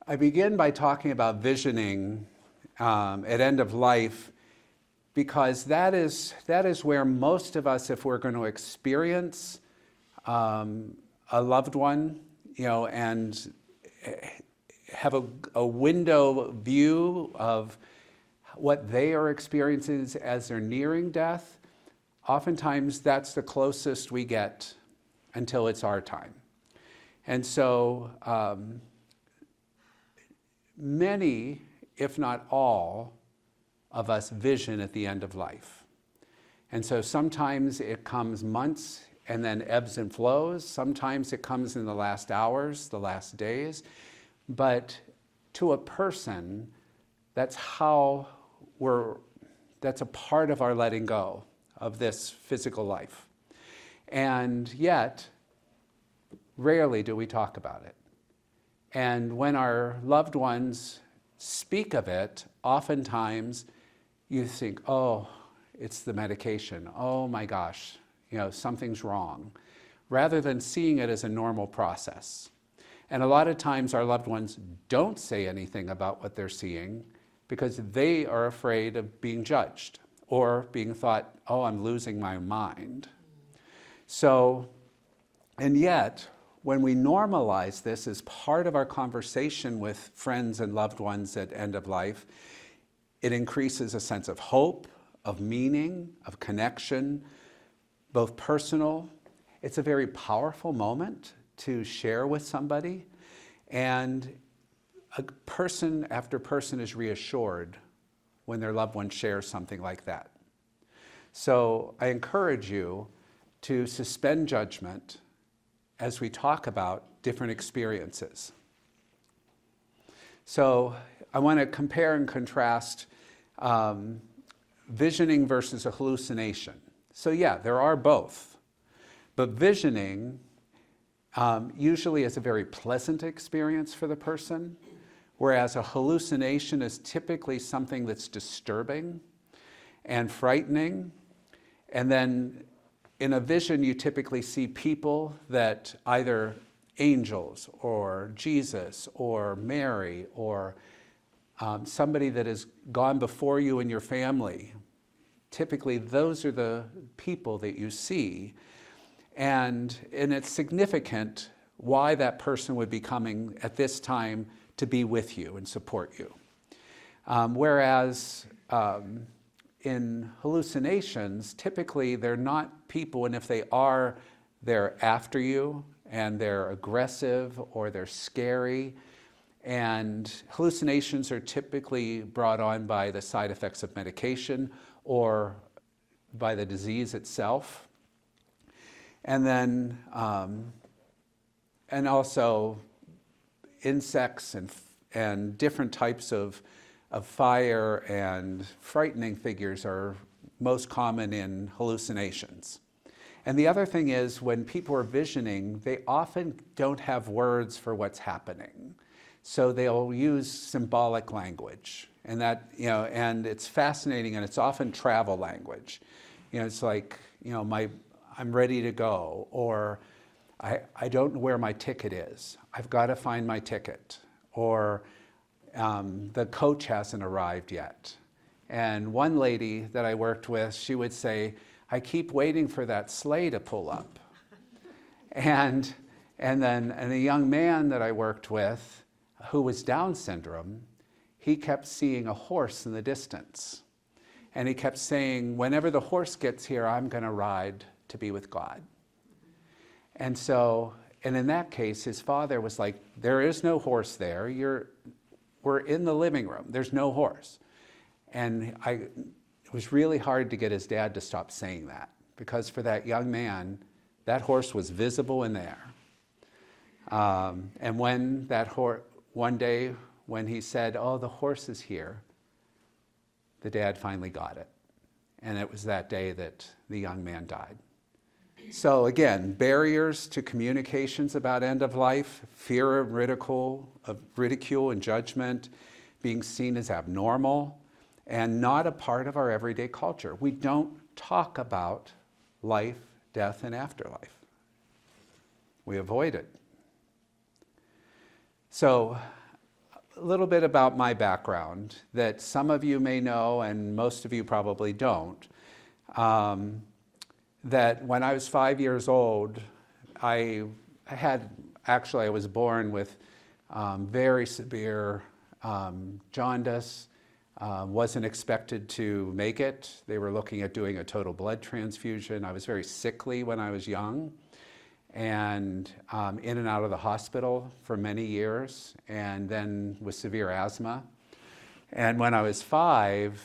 I begin by talking about visioning at end of life because that is where most of us, if we're going to experience a loved one, and have a window view of what they are experiencing as they're nearing death, oftentimes that's the closest we get until it's our time. And so many, if not all, of us vision at the end of life. And so sometimes it comes months and then ebbs and flows. Sometimes it comes in the last hours, the last days. But to a person, that's a part of our letting go of this physical life. And yet, rarely do we talk about it. And when our loved ones speak of it, oftentimes you think, oh, it's the medication. Oh my gosh, something's wrong. Rather than seeing it as a normal process. And a lot of times our loved ones don't say anything about what they're seeing because they are afraid of being judged or being thought, oh, I'm losing my mind. So, and yet, when we normalize this as part of our conversation with friends and loved ones at end of life, it increases a sense of hope, of meaning, of connection, both personal. It's a very powerful moment to share with somebody, and a person after person is reassured when their loved one shares something like that. So I encourage you to suspend judgment as we talk about different experiences. So I want to compare and contrast visioning versus a hallucination. So yeah, there are both. But visioning usually is a very pleasant experience for the person, whereas a hallucination is typically something that's disturbing and frightening. And then in a vision, you typically see people that either angels or Jesus or Mary or somebody that has gone before you in your family. Typically, those are the people that you see. And it's significant why that person would be coming at this time to be with you and support you. Whereas in hallucinations, typically they're not people, and if they are, they're after you, and they're aggressive, or they're scary. And hallucinations are typically brought on by the side effects of medication or by the disease itself. And then, and also insects and different types of fire and frightening figures are most common in hallucinations. And the other thing is, when people are visioning, they often don't have words for what's happening. So they'll use symbolic language. And that, and it's fascinating, and it's often travel language. It's like, I'm ready to go, or I don't know where my ticket is. I've got to find my ticket. Or the coach hasn't arrived yet. And one lady that I worked with, she would say, I keep waiting for that sleigh to pull up. And a young man that I worked with, who was Down syndrome, he kept seeing a horse in the distance. And he kept saying, whenever the horse gets here, I'm going to ride to be with God. And so, and in that case, his father was like, there is no horse there. We're in the living room. There's no horse. And it was really hard to get his dad to stop saying that, because for that young man, that horse was visible in there. And when one day when he said, oh, the horse is here, the dad finally got it. And it was that day that the young man died. So again, barriers to communications about end of life, fear of ridicule and judgment, being seen as abnormal, and not a part of our everyday culture. We don't talk about life, death, and afterlife. We avoid it. So a little bit about my background that some of you may know and most of you probably don't. That when I was 5 years old, I was born with very severe jaundice. Wasn't expected to make it. They were looking at doing a total blood transfusion. I was very sickly when I was young, and in and out of the hospital for many years, and then with severe asthma. And when I was 5,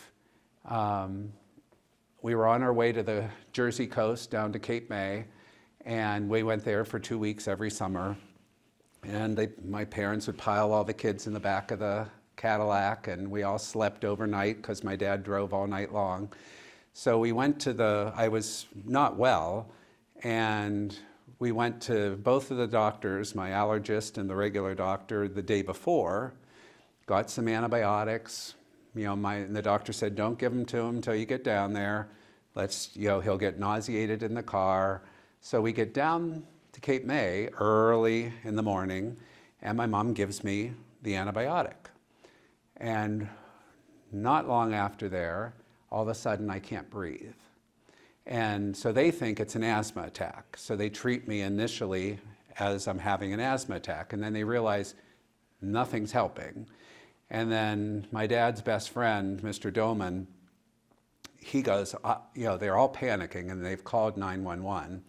we were on our way to the Jersey coast down to Cape May, and we went there for 2 weeks every summer. And my parents would pile all the kids in the back of the Cadillac, and we all slept overnight because my dad drove all night long. So we went I was not well, and we went to both of the doctors, my allergist and the regular doctor, the day before, got some antibiotics. And the doctor said, don't give them to him until you get down there. He'll get nauseated in the car. So we get down to Cape May early in the morning, and my mom gives me the antibiotic. And not long after there, all of a sudden I can't breathe. And so they think it's an asthma attack. So they treat me initially as I'm having an asthma attack, and then they realize nothing's helping. And then my dad's best friend, Mr. Doman, he goes, they're all panicking and they've called 911.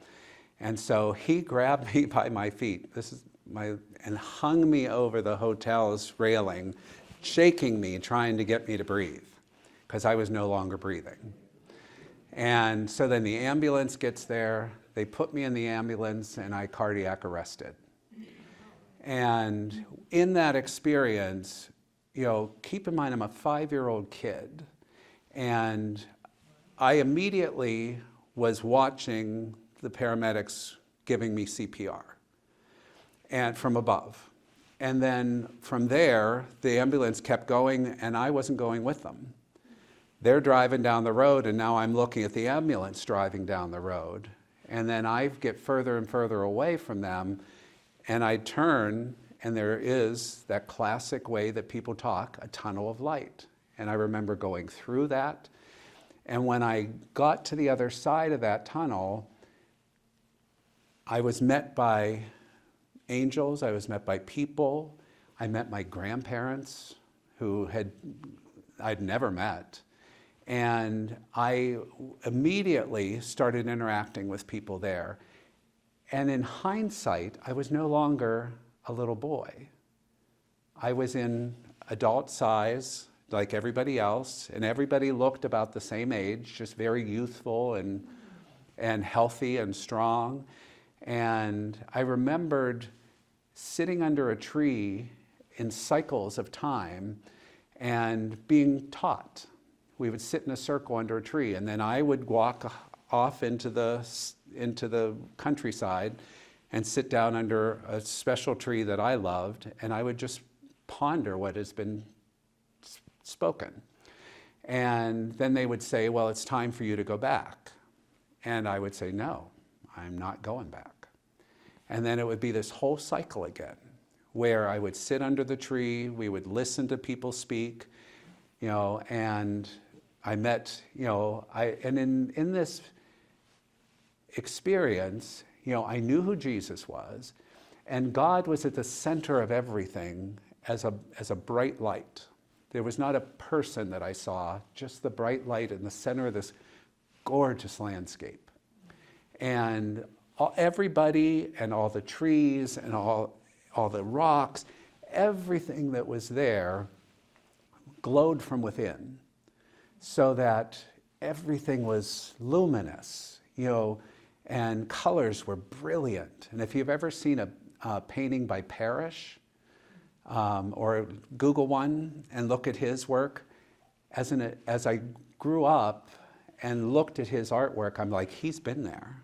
And so he grabbed me by my feet, and hung me over the hotel's railing, shaking me, trying to get me to breathe, because I was no longer breathing. And so then the ambulance gets there, they put me in the ambulance, and I cardiac arrested. And in that experience, keep in mind I'm a 5-year-old kid, and I immediately was watching the paramedics giving me CPR, and from above. And then from there, the ambulance kept going, and I wasn't going with them. They're driving down the road, and now I'm looking at the ambulance driving down the road. And then I get further and further away from them, and I turn, and there is that classic way that people talk, a tunnel of light. And I remember going through that. And when I got to the other side of that tunnel, I was met by angels, I was met by people, I met my grandparents who I'd never met. And I immediately started interacting with people there. And in hindsight, I was no longer a little boy. I was in adult size, like everybody else, and everybody looked about the same age, just very youthful and healthy and strong. And I remembered sitting under a tree in cycles of time and being taught. We would sit in a circle under a tree, and then I would walk off into the countryside and sit down under a special tree that I loved, and I would just ponder what has been spoken. And then they would say, well, it's time for you to go back. And I would say, no, I'm not going back. And then it would be this whole cycle again, where I would sit under the tree, we would listen to people speak, and I met, and in this experience, I knew who Jesus was, and God was at the center of everything as a bright light. There was not a person that I saw, just the bright light in the center of this gorgeous landscape. And everybody and all the trees and all the rocks, everything that was there glowed from within, so that everything was luminous, and colors were brilliant. And if you've ever seen a painting by Parrish, or Google one and look at his work, as I grew up and looked at his artwork, I'm like, he's been there.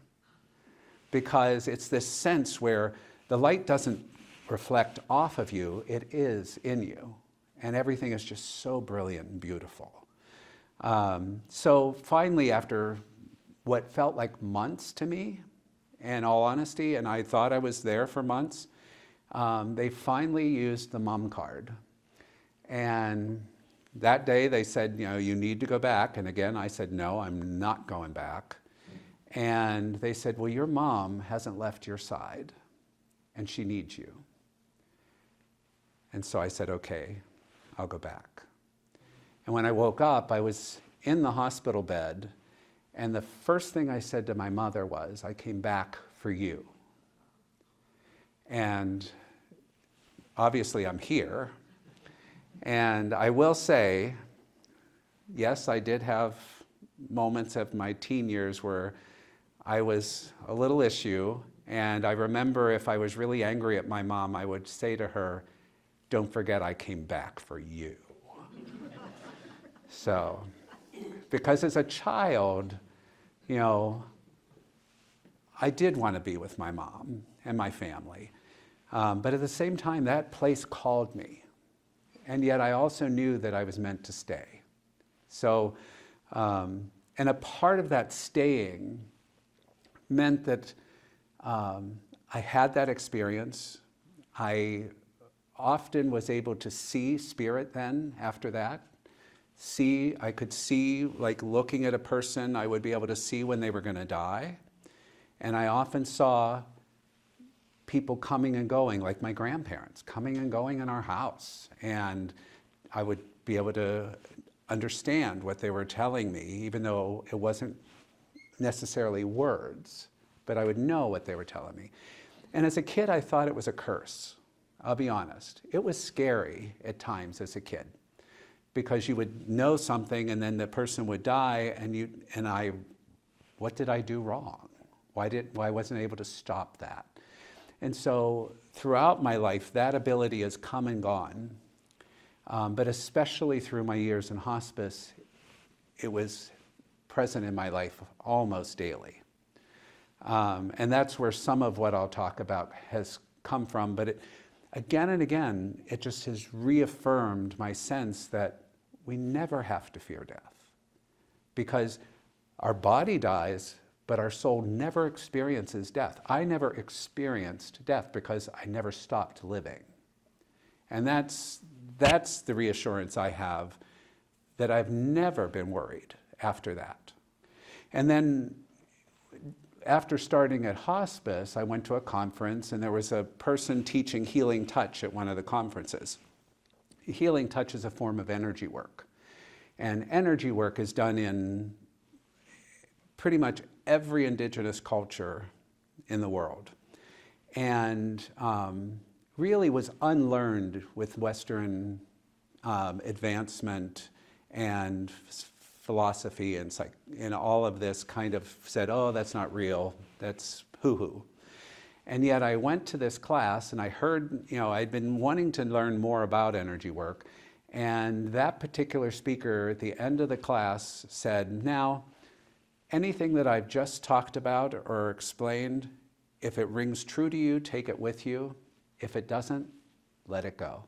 Because it's this sense where the light doesn't reflect off of you, it is in you. And everything is just so brilliant and beautiful. So finally, after what felt like months to me, in all honesty, and I thought I was there for months, they finally used the mom card. And that day they said, you need to go back. And again, I said, no, I'm not going back. And they said, well, your mom hasn't left your side and she needs you. And so I said, okay, I'll go back. And when I woke up, I was in the hospital bed, and the first thing I said to my mother was, I came back for you. And obviously I'm here. And I will say, yes, I did have moments of my teen years where I was a little issue, and I remember if I was really angry at my mom, I would say to her, don't forget I came back for you. So, because as a child, I did want to be with my mom and my family. But at the same time, that place called me. And yet I also knew that I was meant to stay. So, and a part of that staying meant that I had that experience. I often was able to see spirit then after that. I could see, like looking at a person, I would be able to see when they were going to die. And I often saw people coming and going, like my grandparents, coming and going in our house. And I would be able to understand what they were telling me, even though it wasn't necessarily words, but I would know what they were telling me. And as a kid, I thought it was a curse. I'll be honest. It was scary at times as a kid, because you would know something and then the person would die, and what did I do wrong? Why wasn't I able to stop that? And so throughout my life, that ability has come and gone. But especially through my years in hospice, it was present in my life almost daily. And that's where some of what I'll talk about has come from. But again and again, it just has reaffirmed my sense that we never have to fear death. Because our body dies, but our soul never experiences death. I never experienced death because I never stopped living. And that's the reassurance I have, that I've never been worried after that. And then after starting at hospice, I went to a conference, and there was a person teaching healing touch at one of the conferences. Healing touch is a form of energy work. And energy work is done in pretty much every indigenous culture in the world. And really was unlearned with Western advancement and philosophy and all of this kind of said, oh, that's not real, that's hoo-hoo. And yet I went to this class and I heard, I'd been wanting to learn more about energy work. And that particular speaker at the end of the class said, now, anything that I've just talked about or explained, if it rings true to you, take it with you. If it doesn't, let it go.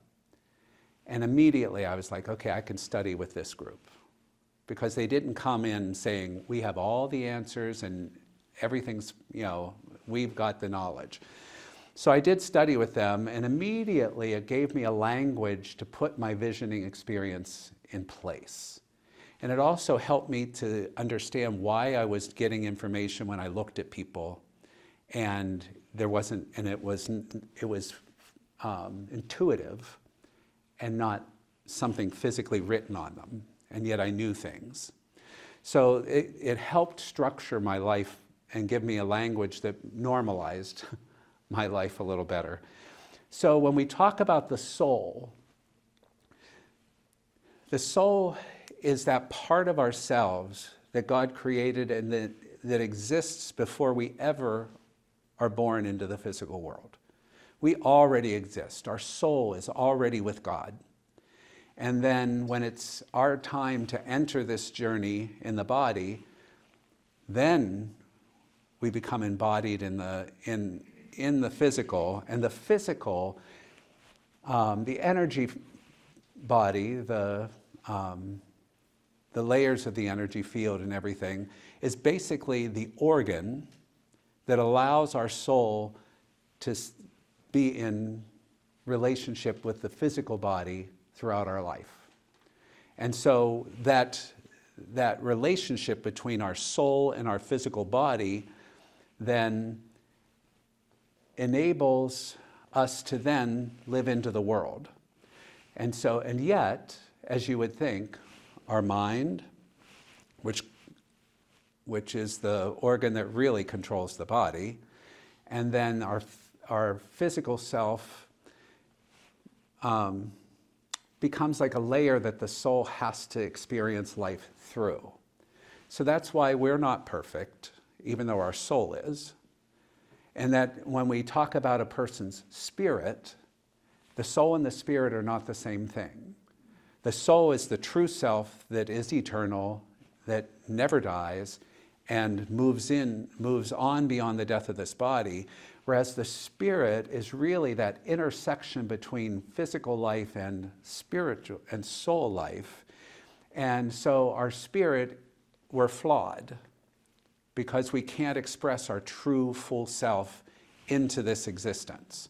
And immediately I was like, okay, I can study with this group. Because they didn't come in saying, we have all the answers and everything's, we've got the knowledge. So I did study with them, and immediately it gave me a language to put my visioning experience in place. And it also helped me to understand why I was getting information when I looked at people, and it was intuitive and not something physically written on them, and yet I knew things. So it helped structure my life and give me a language that normalized my life a little better. So when we talk about the soul is that part of ourselves that God created and that exists before we ever are born into the physical world. We already exist. Our soul is already with God. And then when it's our time to enter this journey in the body, then we become embodied in the physical. And the physical, the energy body, the layers of the energy field and everything, is basically the organ that allows our soul to be in relationship with the physical body throughout our life. And so that relationship between our soul and our physical body then enables us to then live into the world. And yet, as you would think, our mind, which is the organ that really controls the body, and then our physical self becomes like a layer that the soul has to experience life through. So that's why we're not perfect, even though our soul is. And that when we talk about a person's spirit, the soul and the spirit are not the same thing. The soul is the true self that is eternal, that never dies, and moves on beyond the death of this body, whereas the spirit is really that intersection between physical life and spiritual and soul life. And so our spirit, we're flawed because we can't express our true full self into this existence.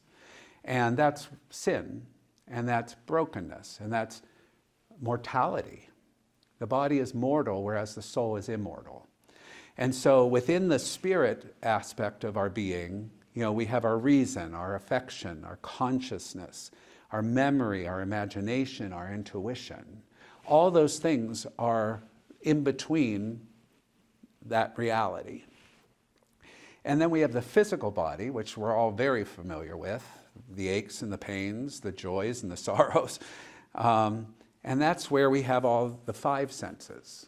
And that's sin, and that's brokenness, and that's mortality. The body is mortal, whereas the soul is immortal. And so within the spirit aspect of our being, we have our reason, our affection, our consciousness, our memory, our imagination, our intuition. All those things are in between that reality. And then we have the physical body, which we're all very familiar with, the aches and the pains, the joys and the sorrows. And that's where we have all the five senses,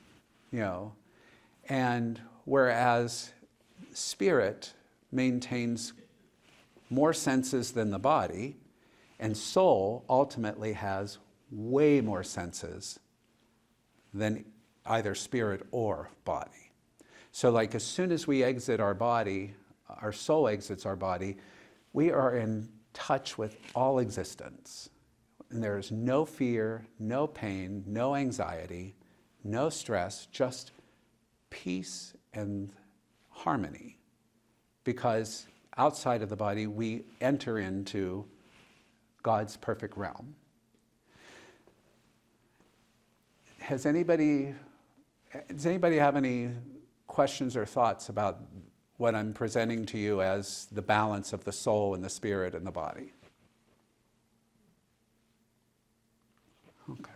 And whereas spirit maintains more senses than the body, and soul ultimately has way more senses than either spirit or body. So like as soon as we exit our body, our soul exits our body, we are in touch with all existence. And there is no fear, no pain, no anxiety, no stress, just peace and harmony. Because outside of the body, we enter into God's perfect realm. Does anybody have any questions or thoughts about what I'm presenting to you as the balance of the soul and the spirit and the body? Okay.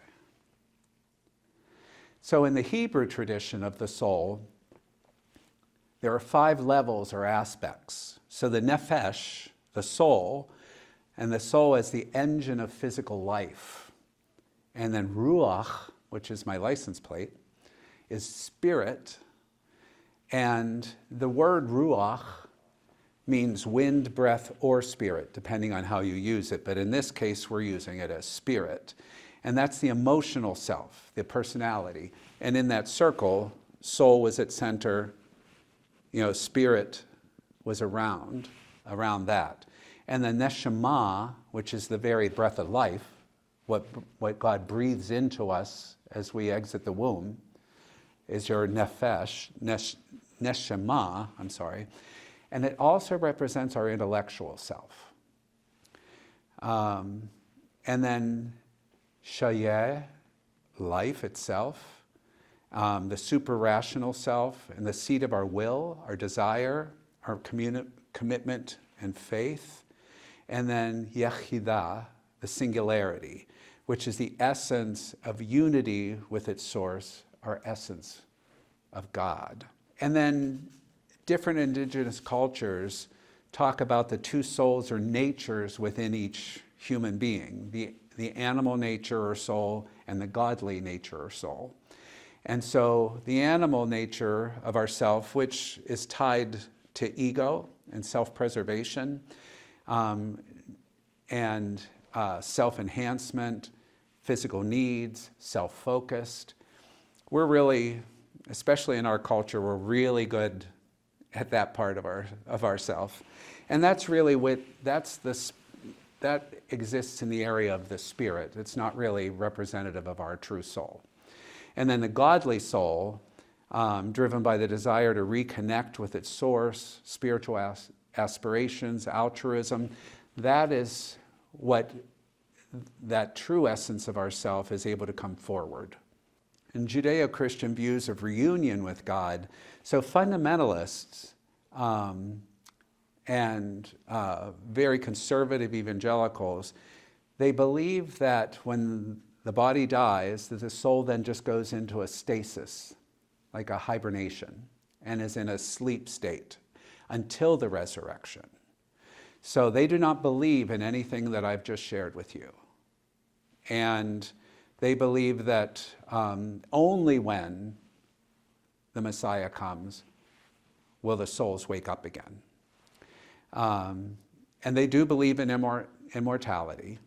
So in the Hebrew tradition of the soul, there are 5 levels or aspects. So the nephesh, the soul, and the soul as the engine of physical life. And then ruach, which is my license plate, is spirit. And the word ruach means wind, breath, or spirit, depending on how you use it. But in this case, we're using it as spirit. And that's the emotional self, the personality. And in that circle, soul was at center, spirit was around that. And the neshama, which is the very breath of life, what God breathes into us as we exit the womb, is your nefesh, neshama, and it also represents our intellectual self. And then shayeh, life itself, the super-rational self, and the seat of our will, our desire, our commitment and faith. And then yechidah, the singularity, which is the essence of unity with its source, our essence of God. And then different indigenous cultures talk about the 2 souls or natures within each human being, the animal nature or soul and the godly nature or soul. And so the animal nature of ourself, which is tied to ego and self-preservation, and self-enhancement, physical needs, self-focused. We're really, especially in our culture, we're really good at that part of ourself. And that's really that exists in the area of the spirit. It's not really representative of our true soul. And then the godly soul, driven by the desire to reconnect with its source, spiritual aspirations, altruism, that is what that true essence of ourself is able to come forward. In Judeo-Christian views of reunion with God, so fundamentalists and very conservative evangelicals, they believe that when the body dies, that the soul then just goes into a stasis, like a hibernation, and is in a sleep state until the resurrection. So they do not believe in anything that I've just shared with you. And they believe that only when the Messiah comes will the souls wake up again. And they do believe in immortality,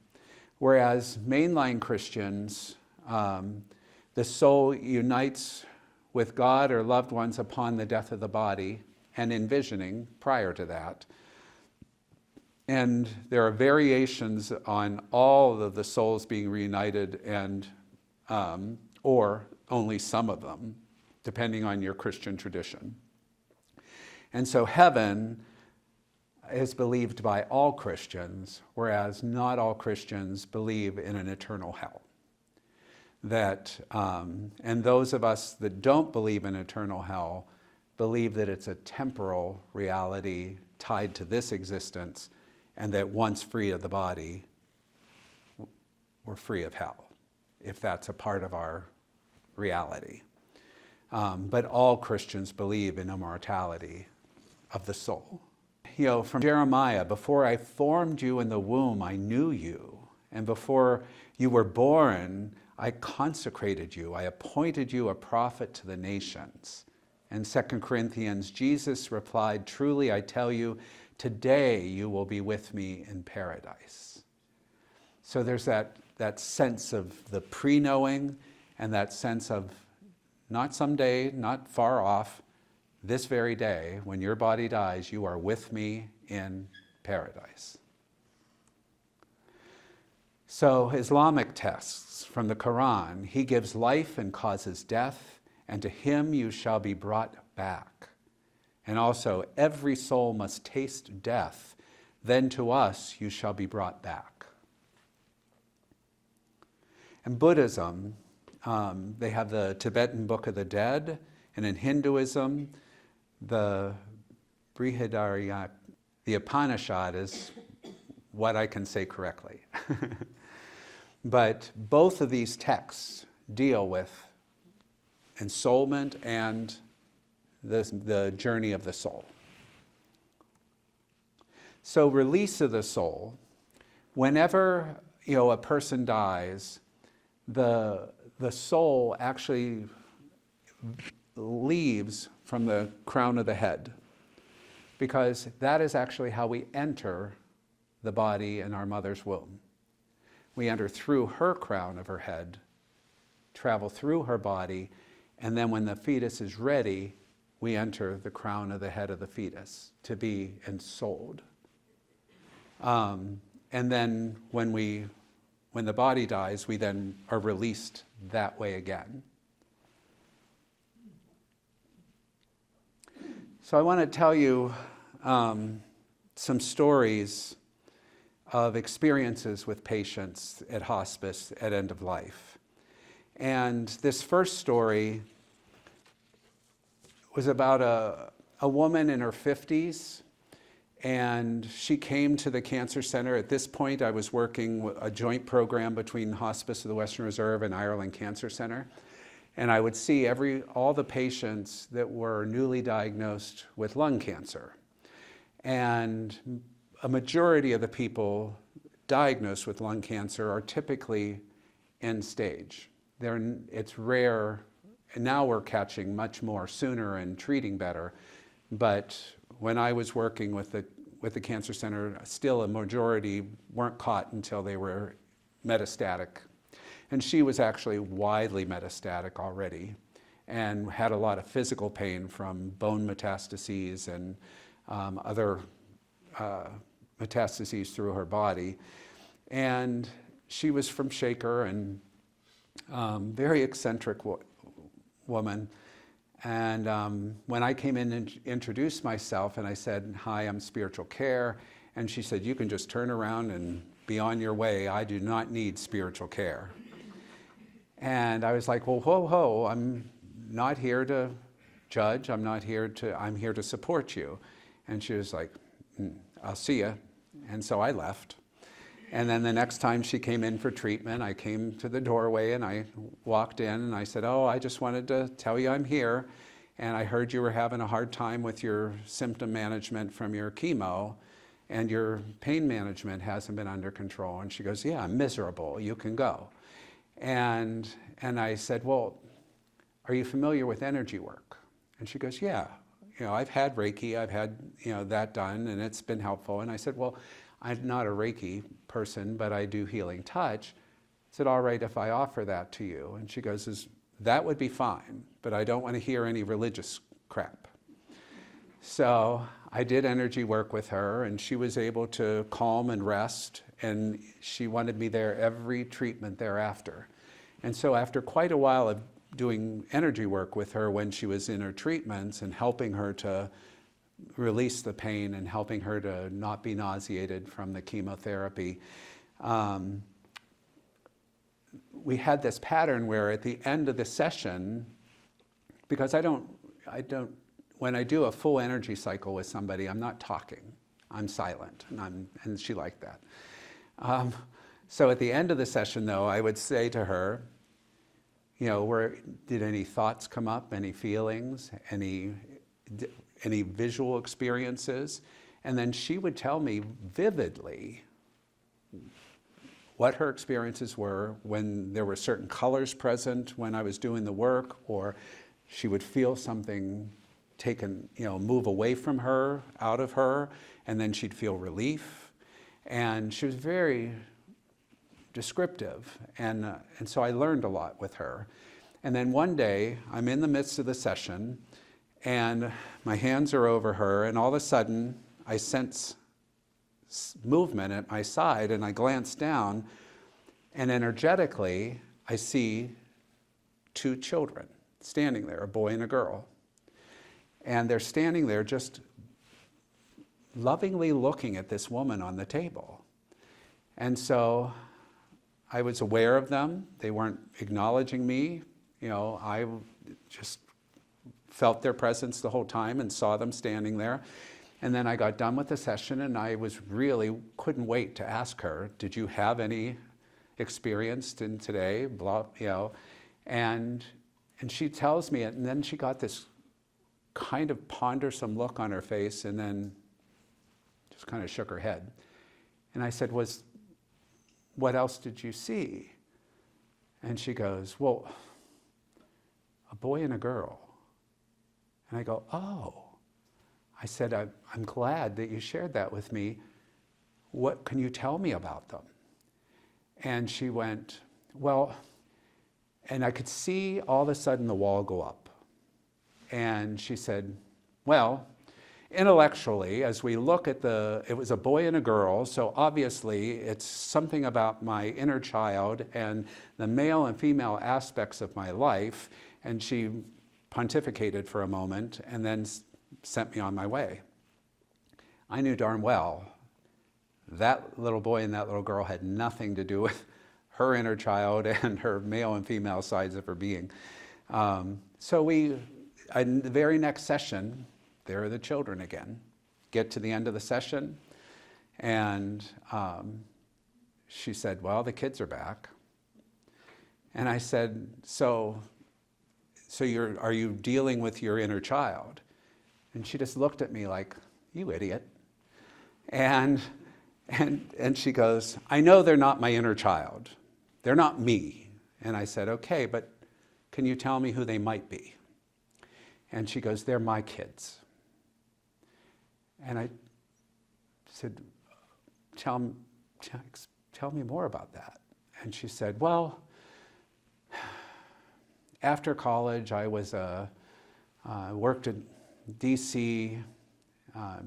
whereas mainline Christians, the soul unites with God or loved ones upon the death of the body and envisioning prior to that. And there are variations on all of the souls being reunited and or only some of them, depending on your Christian tradition. And so heaven is believed by all Christians, whereas not all Christians believe in an eternal hell. That, and those of us that don't believe in eternal hell believe that it's a temporal reality tied to this existence, and that once free of the body, we're free of hell, if that's a part of our reality. But all Christians believe in immortality of the soul. From Jeremiah, before I formed you in the womb, I knew you. And before you were born, I consecrated you. I appointed you a prophet to the nations. In 2 Corinthians, Jesus replied, truly I tell you, today you will be with me in paradise. So there's that sense of the pre-knowing and that sense of not someday, not far off, this very day, when your body dies, you are with me in paradise. So Islamic texts from the Quran, he gives life and causes death, and to him you shall be brought back. And also, every soul must taste death, then to us you shall be brought back. In Buddhism, they have the Tibetan Book of the Dead, and in Hinduism, the Brihadaranyaka, the Upanishad is what I can say correctly. But both of these texts deal with ensoulment and the journey of the soul. So release of the soul, whenever a person dies, the soul actually leaves from the crown of the head, because that is actually how we enter the body in our mother's womb. We enter through her crown of her head, travel through her body, and then when the fetus is ready, we enter the crown of the head of the fetus to be ensouled. And then when the body dies, we then are released that way again. So I want to tell you some stories of experiences with patients at hospice at end of life. And this first story was about a woman in her 50s, and she came to the cancer center. At this point, I was working a joint program between Hospice of the Western Reserve and Ireland Cancer Center. And I would see all the patients that were newly diagnosed with lung cancer. And a majority of the people diagnosed with lung cancer are typically end stage. It's rare, and now we're catching much more sooner and treating better. But when I was working with the cancer center, still a majority weren't caught until they were metastatic. And she was actually widely metastatic already and had a lot of physical pain from bone metastases and other metastases through her body. And she was from Shaker and very eccentric woman. And when I came in and introduced myself and I said, hi, I'm spiritual care, And she said, you can just turn around and be on your way. I do not need spiritual care. And I was like, well, whoa, I'm not here to judge. I'm here to support you. And she was like, I'll see you. And so I left. And then the next time she came in for treatment, I came to the doorway and I walked in and I said, I just wanted to tell you I'm here. And I heard you were having a hard time with your symptom management from your chemo, and your pain management hasn't been under control. And she goes, yeah, I'm miserable. You can go. And I said, well, are you familiar with energy work? And she goes, yeah. I've had Reiki, I've had, that done, and it's been helpful. And I said, well, I'm not a Reiki person, but I do healing touch. Is it all right if I offer that to you? And she goes, that would be fine, but I don't want to hear any religious crap. So I did energy work with her, and she was able to calm and rest, and she wanted me there every treatment thereafter. And so after quite a while of doing energy work with her when she was in her treatments and helping her to release the pain and helping her to not be nauseated from the chemotherapy, we had this pattern where at the end of the session, because when I do a full energy cycle with somebody, I'm not talking, I'm silent, and she liked that. So at the end of the session though, I would say to her, did any thoughts come up, any feelings, any visual experiences? And then she would tell me vividly what her experiences were when there were certain colors present when I was doing the work, or she would feel something taken, move away from her, out of her, and then she'd feel relief. And she was very descriptive, and so I learned a lot with her. And then one day, I'm in the midst of the session, and my hands are over her, and all of a sudden, I sense movement at my side, and I glance down, and energetically, I see two children standing there, a boy and a girl. And they're standing there just lovingly looking at this woman on the table. And so I was aware of them. They weren't acknowledging me. I just felt their presence the whole time and saw them standing there. And then I got done with the session, and I couldn't wait to ask her, did you have any experience in today? And she tells me it, and then she got this kind of pondersome look on her face, and then just kind of shook her head. And I said, what else did you see? And she goes, well, a boy and a girl. And I go, oh. I said, I'm glad that you shared that with me. What can you tell me about them? And she went, well, and I could see all of a sudden the wall go up. And she said, well, intellectually, as we look at it was a boy and a girl, so obviously it's something about my inner child and the male and female aspects of my life. And she pontificated for a moment and then sent me on my way. I knew darn well that little boy and that little girl had nothing to do with her inner child and her male and female sides of her being. So in the very next session, there are the children again. Get to the end of the session, and she said, well, the kids are back. And I said, so are you dealing with your inner child? And she just looked at me like, you idiot. And she goes, I know they're not my inner child. They're not me. And I said, okay, but can you tell me who they might be? And she goes, they're my kids. And I said, tell me more about that. And she said, well, after college, I worked in DC,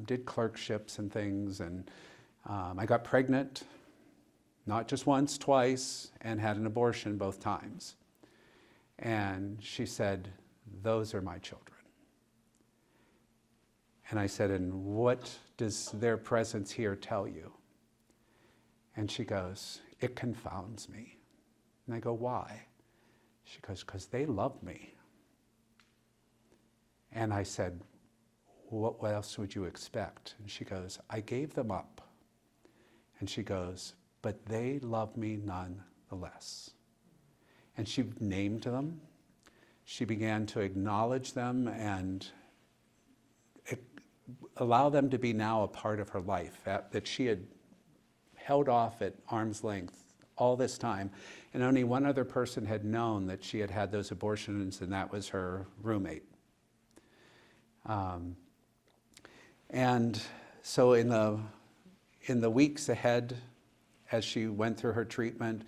did clerkships and things, and I got pregnant, not just once, twice, and had an abortion both times. And she said, those are my children. And I said, and what does their presence here tell you? And she goes, it confounds me. And I go, why? She goes, because they love me. And I said, what else would you expect? And she goes, I gave them up. And she goes, but they love me nonetheless. And she named them. She began to acknowledge them and allow them to be now a part of her life that she had held off at arm's length all this time. And only one other person had known that she had had those abortions, and that was her roommate. And so in the weeks ahead, as she went through her treatment,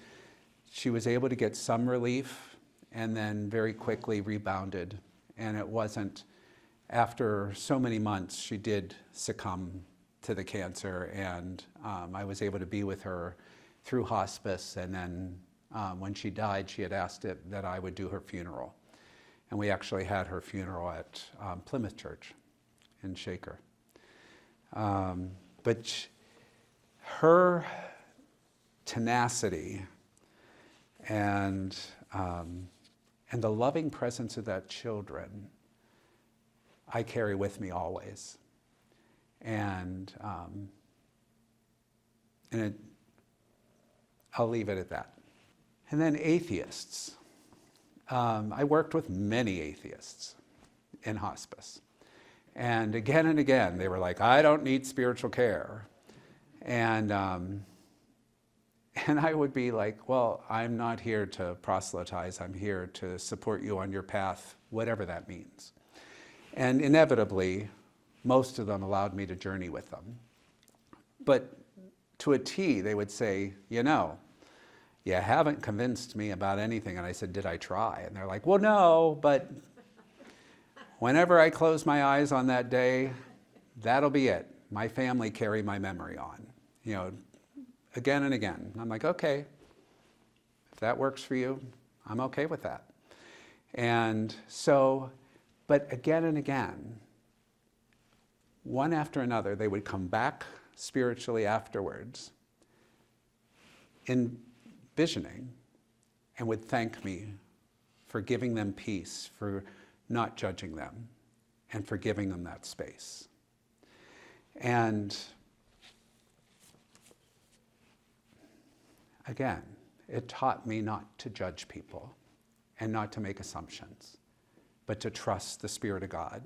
she was able to get some relief and then very quickly rebounded. And it wasn't, after so many months, she did succumb to the cancer, and I was able to be with her through hospice. And then when she died, she had asked that I would do her funeral. And we actually had her funeral at Plymouth Church in Shaker. But her tenacity and the loving presence of that children, I carry with me always. And I'll leave it at that. And then atheists. I worked with many atheists in hospice. And again, they were like, I don't need spiritual care. And I would be like, well, I'm not here to proselytize. I'm here to support you on your path, whatever that means. And inevitably, most of them allowed me to journey with them. But to a T, they would say, you haven't convinced me about anything. And I said, did I try? And they're like, well, no, but whenever I close my eyes on that day, that'll be it. My family carry my memory on, again and again. I'm like, okay, if that works for you, I'm okay with that. And so, but again and again, one after another, they would come back spiritually afterwards, envisioning, and would thank me for giving them peace, for not judging them, and for giving them that space. And again, it taught me not to judge people and not to make assumptions, but to trust the Spirit of God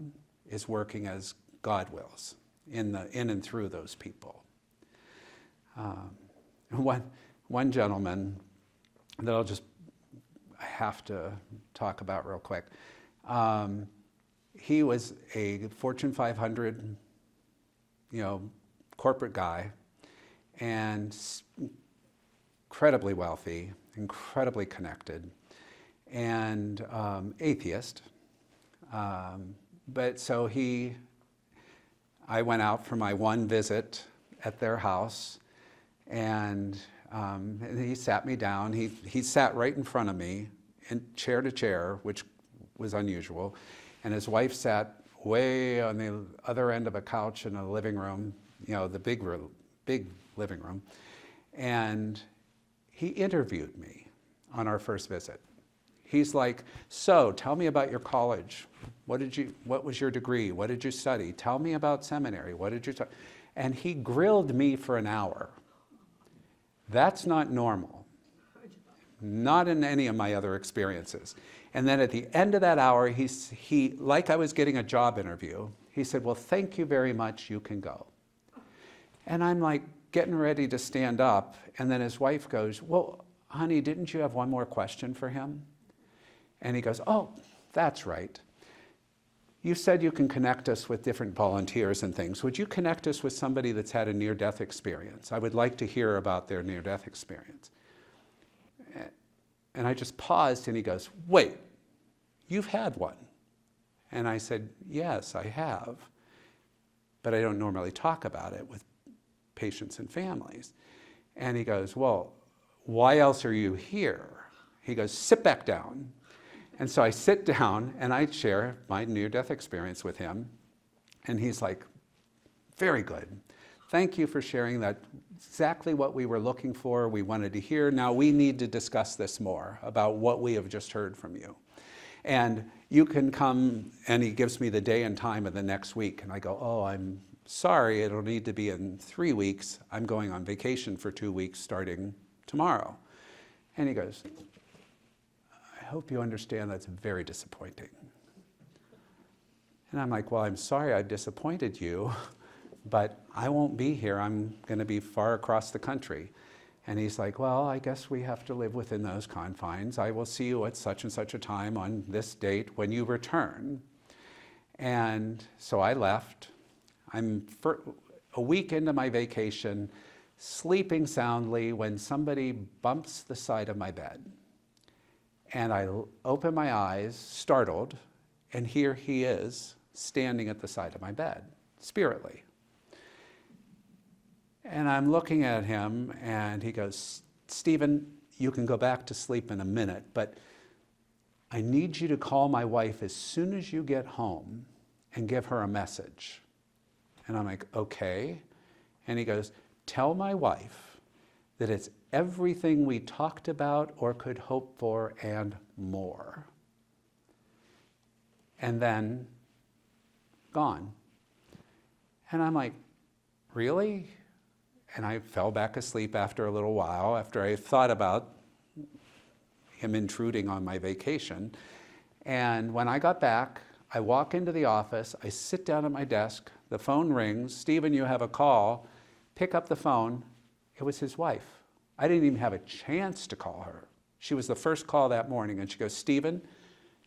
is working as God wills in and through those people. One gentleman that I have to talk about real quick. He was a Fortune 500, corporate guy, and incredibly wealthy, incredibly connected, and atheist. But so I went out for my one visit at their house, and he sat me down. He sat right in front of me, chair to chair, which was unusual, and his wife sat way on the other end of a couch in a living room, the big living room, and he interviewed me on our first visit. He's like, so tell me about your college. What was your degree? What did you study? Tell me about seminary. What did you study? And he grilled me for an hour. That's not normal. Not in any of my other experiences. And then at the end of that hour, he like I was getting a job interview, he said, well, thank you very much, you can go. And I'm like getting ready to stand up, and then his wife goes, well, honey, didn't you have one more question for him? And he goes, oh, that's right. You said you can connect us with different volunteers and things. Would you connect us with somebody that's had a near-death experience? I would like to hear about their near-death experience. And I just paused, and he goes, wait, you've had one? And I said, yes, I have. But I don't normally talk about it with patients and families. And he goes, well, why else are you here? He goes, sit back down. And so I sit down and I share my near-death experience with him. And he's like, Very good. Thank you for sharing that. Exactly what we were looking for, we wanted to hear. Now we need to discuss this more about what we have just heard from you. And you can come, and he gives me the day and time of the next week. And I go, oh, I'm sorry, it'll need to be in 3 weeks. I'm going on vacation for 2 weeks starting tomorrow. And he goes, I hope you understand that's very disappointing. And I'm like, well, I'm sorry I've disappointed you, but I won't be here. I'm going to be far across the country. And he's like, well, I guess we have to live within those confines. I will see you at such and such a time on this date when you return. And so I left. I'm a week into my vacation, sleeping soundly when somebody bumps the side of my bed. And I open my eyes, startled, and here he is standing at the side of my bed, spiritly. And I'm looking at him, and he goes, Stephen, you can go back to sleep in a minute, but I need you to call my wife as soon as you get home and give her a message. And I'm like, okay. And he goes, tell my wife that it's everything we talked about or could hope for and more. And then gone. And I'm like, really? And I fell back asleep after a little while, after I thought about him intruding on my vacation. And when I got back, I walk into the office, I sit down at my desk, the phone rings, Stephen, you have a call, pick up the phone. It was his wife. I didn't even have a chance to call her. She was the first call that morning, and she goes, Stephen,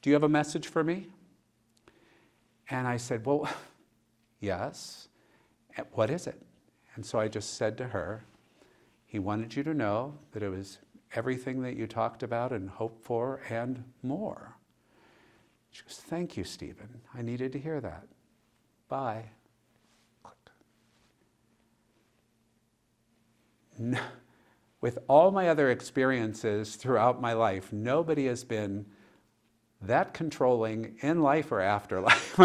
do you have a message for me? And I said, well, yes. What is it? And so I just said to her, he wanted you to know that it was everything that you talked about and hoped for and more. She goes, thank you, Stephen. I needed to hear that. Bye. Click. No, with all my other experiences throughout my life, nobody has been that controlling in life or afterlife.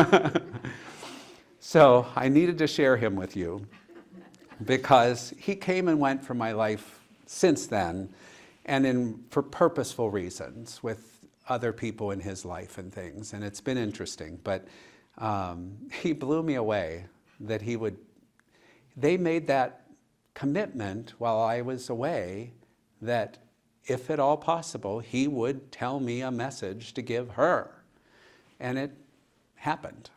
So I needed to share him with you, because he came and went from my life since then, and for purposeful reasons with other people in his life and things, and it's been interesting. But he blew me away that they made that commitment while I was away that if at all possible, he would tell me a message to give her, and it happened.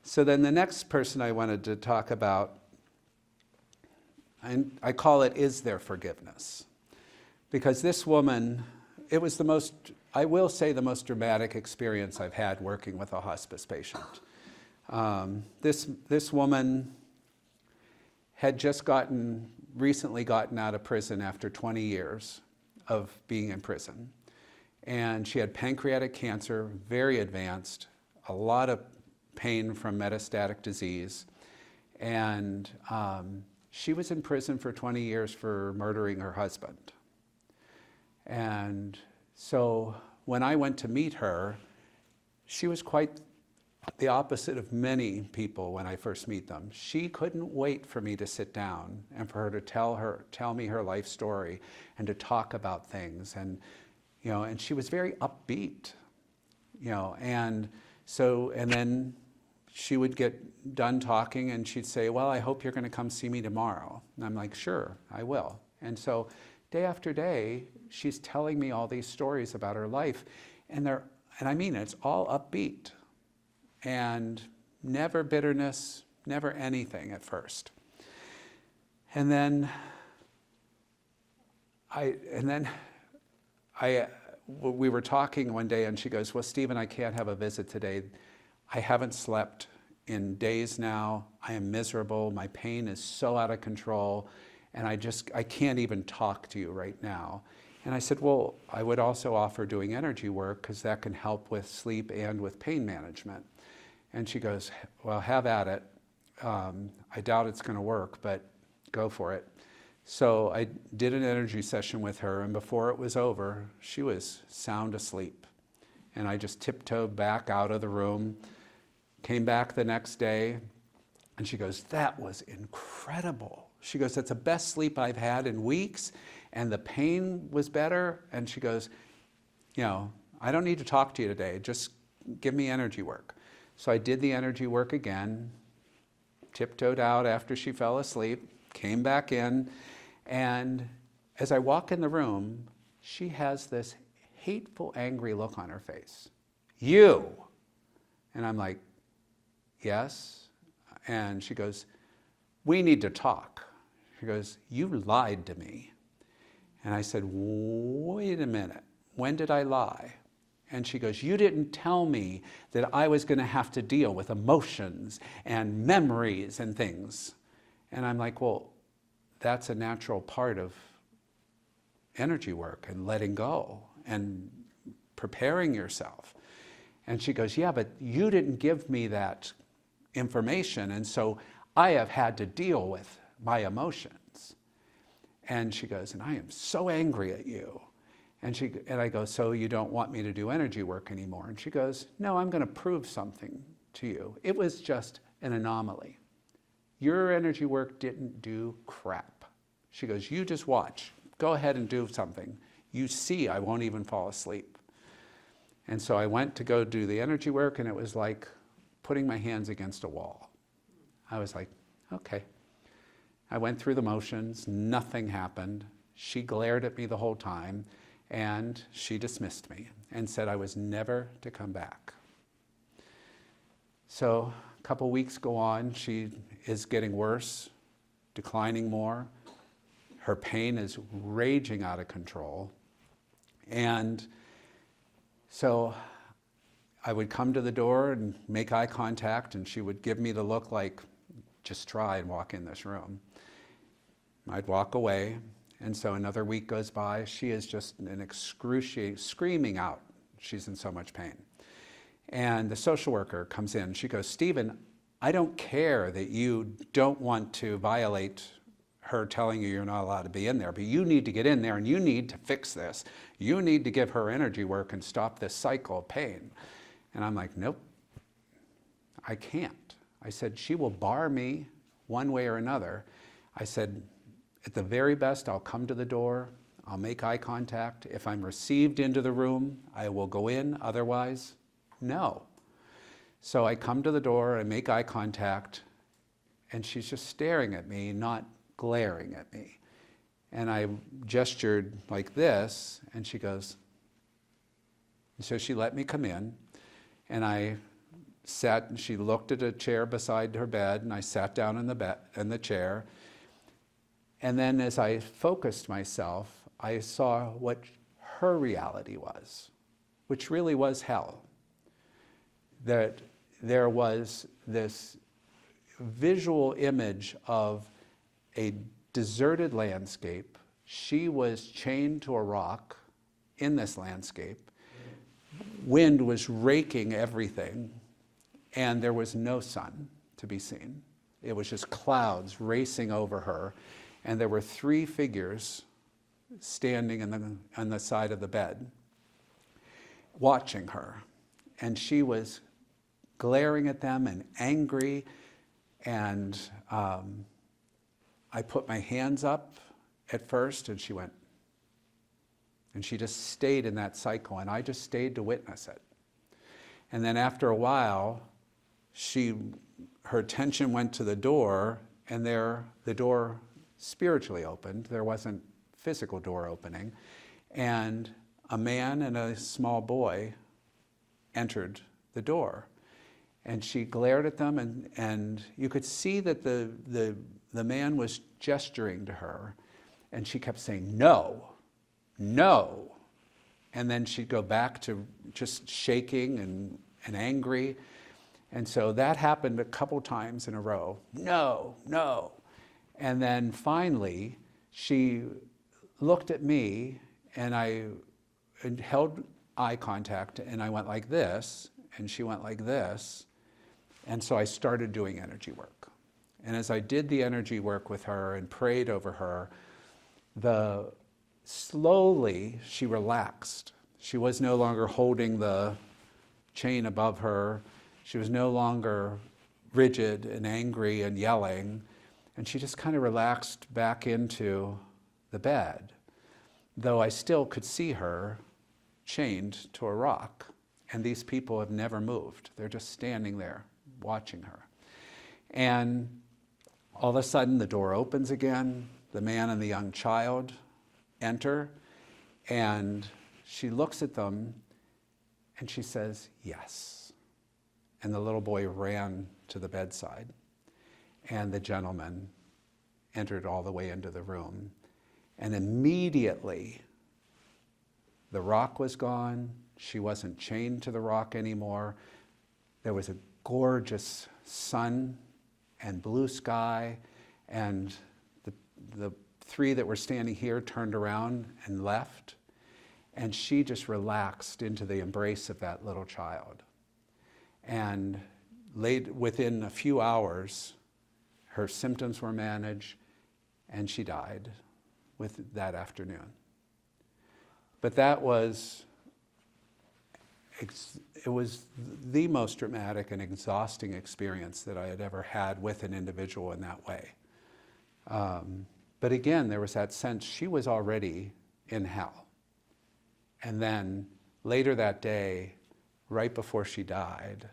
So then the next person I wanted to talk about, and I call it, is there forgiveness? Because this woman, it was I will say the most dramatic experience I've had working with a hospice patient. This woman had just recently gotten out of prison after 20 years of being in prison. And she had pancreatic cancer, very advanced, a lot of pain from metastatic disease. And she was in prison for 20 years for murdering her husband. And so when I went to meet her, she was quite the opposite of many people when I first meet them. She couldn't wait for me to sit down and for her to tell me her life story and to talk about things. And, and she was very upbeat, and then she would get done talking and she'd say, well, I hope you're going to come see me tomorrow. And I'm like, sure, I will. And so day after day, she's telling me all these stories about her life. And I mean, it's all upbeat and never bitterness, never anything at first. And then we were talking one day and she goes, well, Stephen, I can't have a visit today. I haven't slept in days now. I am miserable. My pain is so out of control. And I can't even talk to you right now. And I said, well, I would also offer doing energy work because that can help with sleep and with pain management. And she goes, well, have at it. I doubt it's going to work, but go for it. So I did an energy session with her, and before it was over, she was sound asleep. And I just tiptoed back out of the room, came back the next day, And she goes, that was incredible. She goes, that's the best sleep I've had in weeks, and the pain was better. And she goes, I don't need to talk to you today. Just give me energy work. So I did the energy work again, tiptoed out after she fell asleep, came back in, and as I walk in the room, she has this hateful, angry look on her face. You! And I'm like, yes? And she goes, we need to talk. She goes, you lied to me. And I said, wait a minute, when did I lie? And she goes, you didn't tell me that I was going to have to deal with emotions and memories and things. And I'm like, well, that's a natural part of energy work and letting go and preparing yourself. And she goes, yeah, but you didn't give me that information, and so I have had to deal with my emotions. And she goes, and I am so angry at you. And I go, so you don't want me to do energy work anymore? And she goes, no, I'm going to prove something to you. It was just an anomaly. Your energy work didn't do crap. She goes, you just watch. Go ahead and do something. You see I won't even fall asleep. And so I went to go do the energy work, and it was like putting my hands against a wall. I was like, okay. I went through the motions. Nothing happened. She glared at me the whole time, and she dismissed me and said I was never to come back. So a couple weeks go on. She is getting worse, declining more. Her pain is raging out of control. And so I would come to the door and make eye contact, and she would give me the look like, just try and walk in this room. I'd walk away, and so another week goes by. She is just an excruciating, screaming out. She's in so much pain. And the social worker comes in. She goes, Stephen, I don't care that you don't want to violate her telling you you're not allowed to be in there, but you need to get in there and you need to fix this. You need to give her energy work and stop this cycle of pain. And I'm like, nope, I can't. I said, she will bar me one way or another. I said, at the very best, I'll come to the door, I'll make eye contact. If I'm received into the room, I will go in. Otherwise, no. So I come to the door, I make eye contact, and she's just staring at me, not glaring at me. And I gestured like this, and she goes, and so she let me come in, and I sat, and she looked at a chair beside her bed, and I sat down in the chair. And then as I focused myself, I saw what her reality was, which really was hell. That there was this visual image of a deserted landscape. She was chained to a rock in this landscape. Wind was raking everything, and there was no sun to be seen. It was just clouds racing over her, and there were 3 figures standing on the side of the bed, watching her. And she was glaring at them and angry, and I put my hands up at first, and she went. And she just stayed in that cycle, and I just stayed to witness it. And then after a while, her attention went to the door, and the door spiritually opened. There wasn't physical door opening. And a man and a small boy entered the door. And she glared at them, and you could see that the man was gesturing to her, and she kept saying, no, no. And then she'd go back to just shaking and angry. And so that happened a couple times in a row. No, no. And then finally, she looked at me, and I held eye contact, and I went like this, and she went like this. And so I started doing energy work. And as I did the energy work with her and prayed over her, slowly she relaxed. She was no longer holding the chain above her. She was no longer rigid and angry and yelling, and she just kind of relaxed back into the bed, though I still could see her chained to a rock. And these people have never moved. They're just standing there watching her. And all of a sudden the door opens again. The man and the young child enter, and she looks at them and she says, "Yes." And the little boy ran to the bedside, and the gentleman entered all the way into the room. And immediately the rock was gone. She wasn't chained to the rock anymore. There was a gorgeous sun and blue sky, and the three that were standing here turned around and left, and she just relaxed into the embrace of that little child. And within a few hours, her symptoms were managed, and she died with that afternoon. But that was, it was the most dramatic and exhausting experience that I had ever had with an individual in that way. But again, there was that sense she was already in hell. And then later that day, right before she died,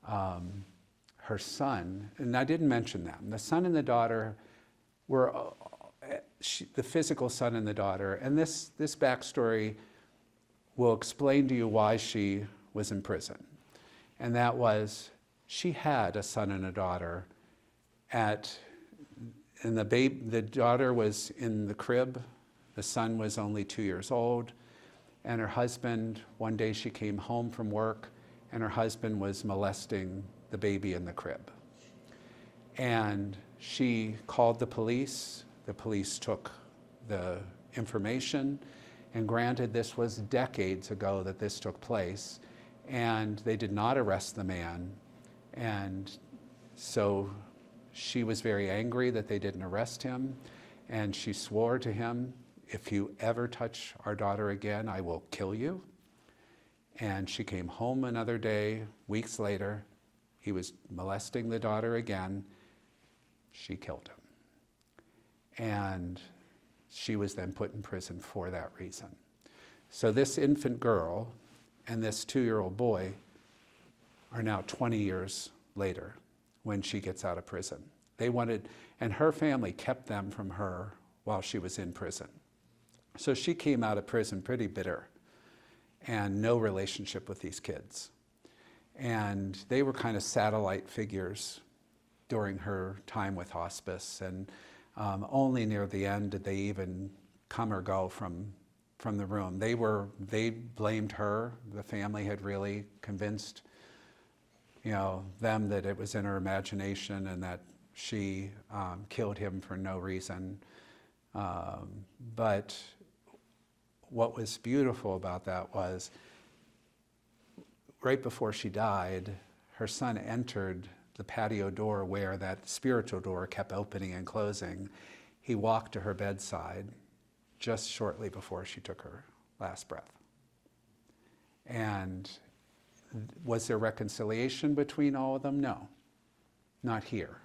her son, and I didn't mention them, the son and the daughter were the physical son and the daughter, and this backstory will explain to you why she was in prison. And that was, she had a son and a daughter and the daughter was in the crib, the son was only 2 years old, and her husband, one day she came home from work, and her husband was molesting the baby in the crib. And she called the police took the information, and granted, this was decades ago that this took place, and they did not arrest the man. And so she was very angry that they didn't arrest him, and she swore to him, "If you ever touch our daughter again, I will kill you." And she came home another day, weeks later, he was molesting the daughter again. She killed him. And she was then put in prison for that reason. So this infant girl and this 2-year-old boy are now 20 years later when she gets out of prison. And her family kept them from her while she was in prison. So she came out of prison pretty bitter and no relationship with these kids. And they were kind of satellite figures during her time with hospice, and only near the end did they even come or go from the room. They blamed her. The family had really convinced them that it was in her imagination and that she killed him for no reason. But what was beautiful about that was, right before she died, her son entered the patio door where that spiritual door kept opening and closing. He walked to her bedside just shortly before she took her last breath. And was there reconciliation between all of them? No, not here.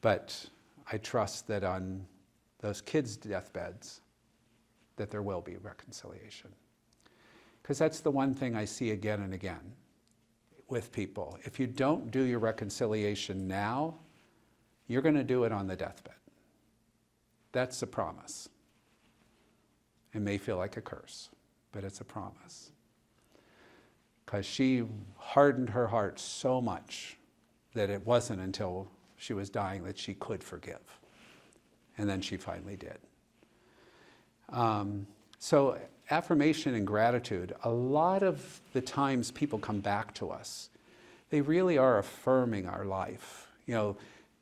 But I trust that on those kids' deathbeds, that there will be reconciliation. Because that's the one thing I see again and again with people. If you don't do your reconciliation now, you're going to do it on the deathbed. That's a promise. It may feel like a curse, but it's a promise. Because she hardened her heart so much that it wasn't until she was dying that she could forgive. And then she finally did. So affirmation and gratitude, a lot of the times people come back to us, they really are affirming our life.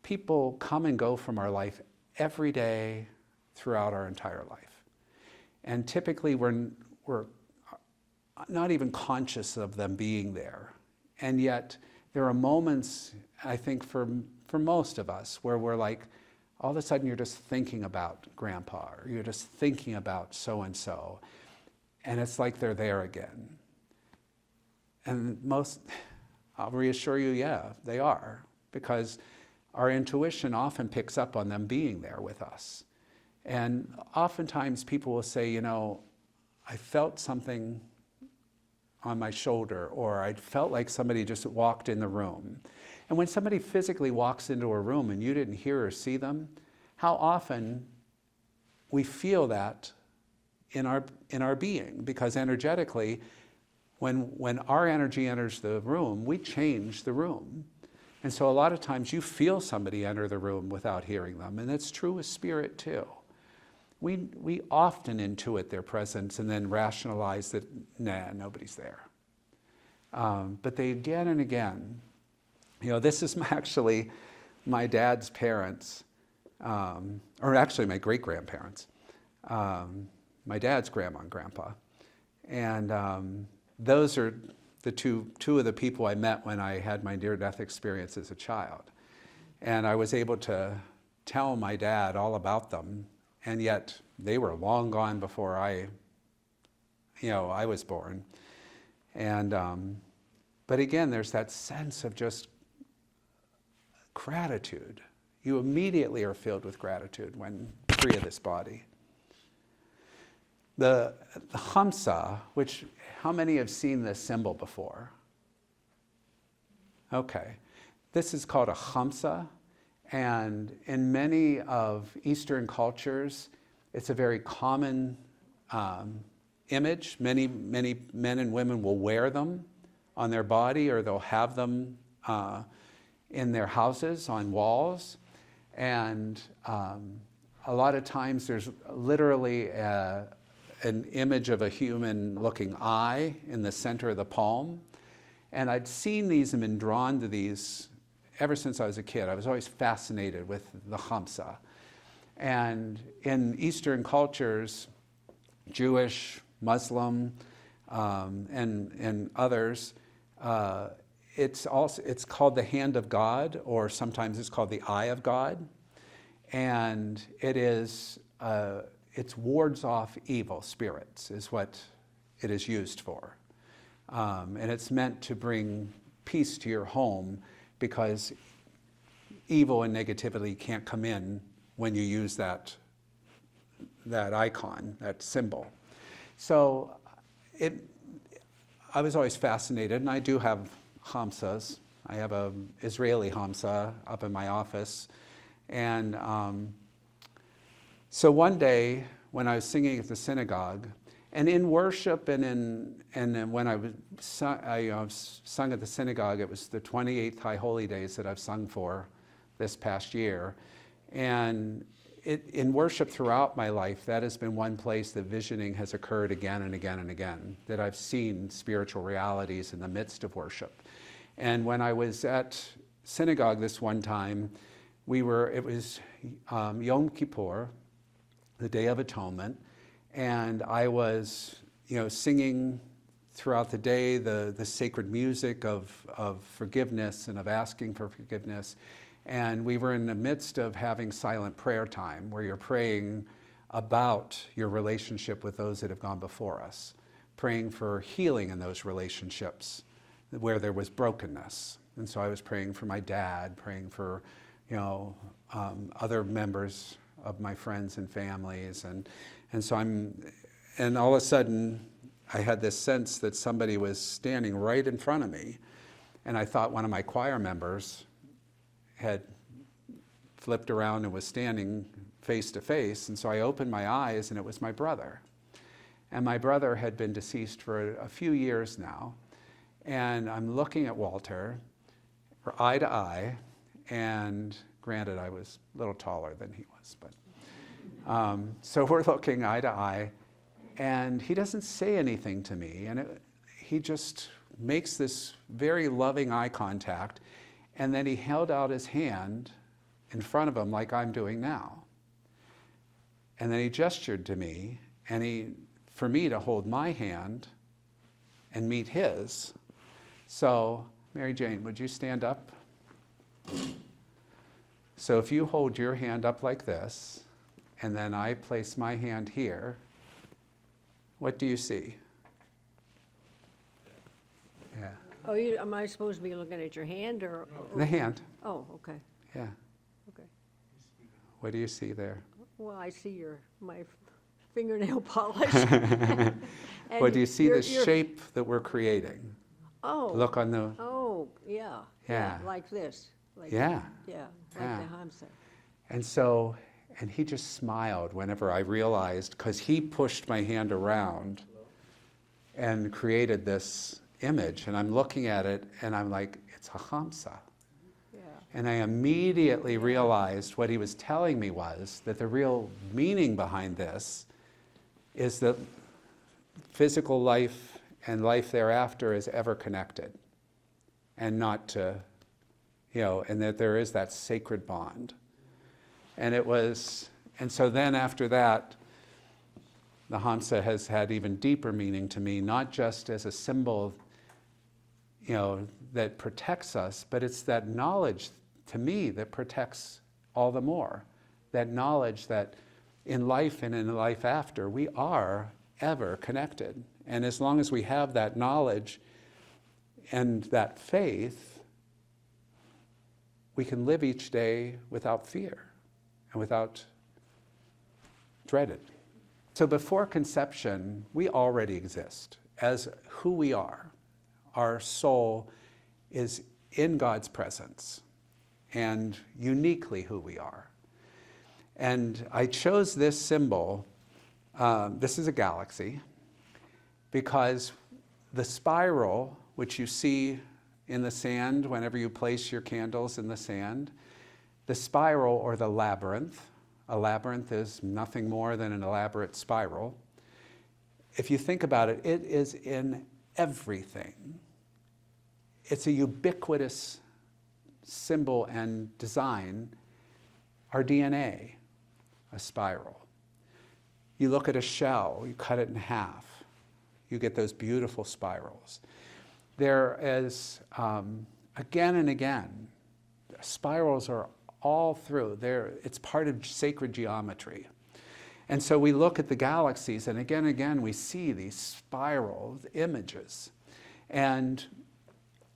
People come and go from our life every day throughout our entire life. And typically we're not even conscious of them being there. And yet there are moments, I think for most of us, where we're like, all of a sudden you're just thinking about grandpa, or you're just thinking about so-and-so, and it's like they're there again. And I'll reassure you, yeah, they are, because our intuition often picks up on them being there with us. And oftentimes people will say, I felt something on my shoulder, or I felt like somebody just walked in the room. And when somebody physically walks into a room and you didn't hear or see them, how often we feel that in our being, because energetically, when our energy enters the room, we change the room. And so a lot of times you feel somebody enter the room without hearing them, and it's true with spirit too. We often intuit their presence and then rationalize that, nah, nobody's there. But they again and again, this is actually my dad's parents, or actually my great-grandparents, my dad's grandma and grandpa. And those are the two of the people I met when I had my near-death experience as a child. And I was able to tell my dad all about them, and yet they were long gone before I was born. And but again, there's that sense of just gratitude. You immediately are filled with gratitude when free of this body. The Hamsa, which, how many have seen this symbol before? Okay. This is called a Hamsa, and in many of Eastern cultures, it's a very common image. Many men and women will wear them on their body, or they'll have them in their houses on walls. And a lot of times there's literally an image of a human-looking eye in the center of the palm. And I'd seen these and been drawn to these ever since I was a kid. I was always fascinated with the Hamsa. And in Eastern cultures, Jewish, Muslim, and others, it's called the hand of God, or sometimes it's called the eye of God. And it wards off evil spirits, is what it is used for. And it's meant to bring peace to your home, because evil and negativity can't come in when you use that icon, that symbol. So I was always fascinated, and I do have Hamsas. I have an Israeli Hamsa up in my office. And so one day, when I was singing at the synagogue, and in worship, and when I sung at the synagogue, it was the 28th High Holy Days that I've sung for this past year. And in worship throughout my life, that has been one place that visioning has occurred again and again and again, that I've seen spiritual realities in the midst of worship. And when I was at synagogue this one time, it was Yom Kippur, the Day of Atonement, and I was, singing throughout the day the sacred music of forgiveness and of asking for forgiveness. And we were in the midst of having silent prayer time, where you're praying about your relationship with those that have gone before us, praying for healing in those relationships where there was brokenness. And so I was praying for my dad, praying for, other members of my friends and families, and so and all of a sudden I had this sense that somebody was standing right in front of me, and I thought one of my choir members had flipped around and was standing face to face, and so I opened my eyes, and it was my brother. And my brother had been deceased for a few years now, and I'm looking at Walter, eye to eye, and granted I was a little taller than he was, but so we're looking eye to eye, and he doesn't say anything to me, and he just makes this very loving eye contact, and then he held out his hand in front of him like I'm doing now. And then he gestured to me, and for me to hold my hand and meet his. So, Mary Jane, would you stand up? So if you hold your hand up like this, and then I place my hand here, what do you see? Yeah. Oh, am I supposed to be looking at your hand or? The hand, Oh, okay, yeah. okay. What do you see there? Well, I see my fingernail polish. Well, And do you see your- the your- shape that we're creating? Oh. Look on the, Oh, yeah. Yeah. Like this. Like, yeah. Yeah, Yeah. like the hamster. And so, and he just smiled whenever I realized, because he pushed my hand around and created this image, and I'm looking at it, and I'm like, it's a hamsa. Yeah. And I immediately realized what he was telling me was that the real meaning behind this is that physical life and life thereafter is ever connected, and not to, and that there is that sacred bond. And so then after that, the Hamsa has had even deeper meaning to me, not just as a symbol, that protects us, but it's that knowledge to me that protects all the more. That knowledge that in life and in life after, we are ever connected. And as long as we have that knowledge and that faith, we can live each day without fear and without dread. So before conception, we already exist as who we are. Our soul is in God's presence and uniquely who we are. And I chose this symbol, this is a galaxy, because the spiral, which you see in the sand whenever you place your candles in the sand, the spiral or the labyrinth, a labyrinth is nothing more than an elaborate spiral. If you think about it, it is in everything. It's a ubiquitous symbol and design. Our DNA, a spiral. You look at a shell, you cut it in half, you get those beautiful spirals. There is, again and again, spirals are all through. It's part of sacred geometry. And so we look at the galaxies, and again we see these spiral images. And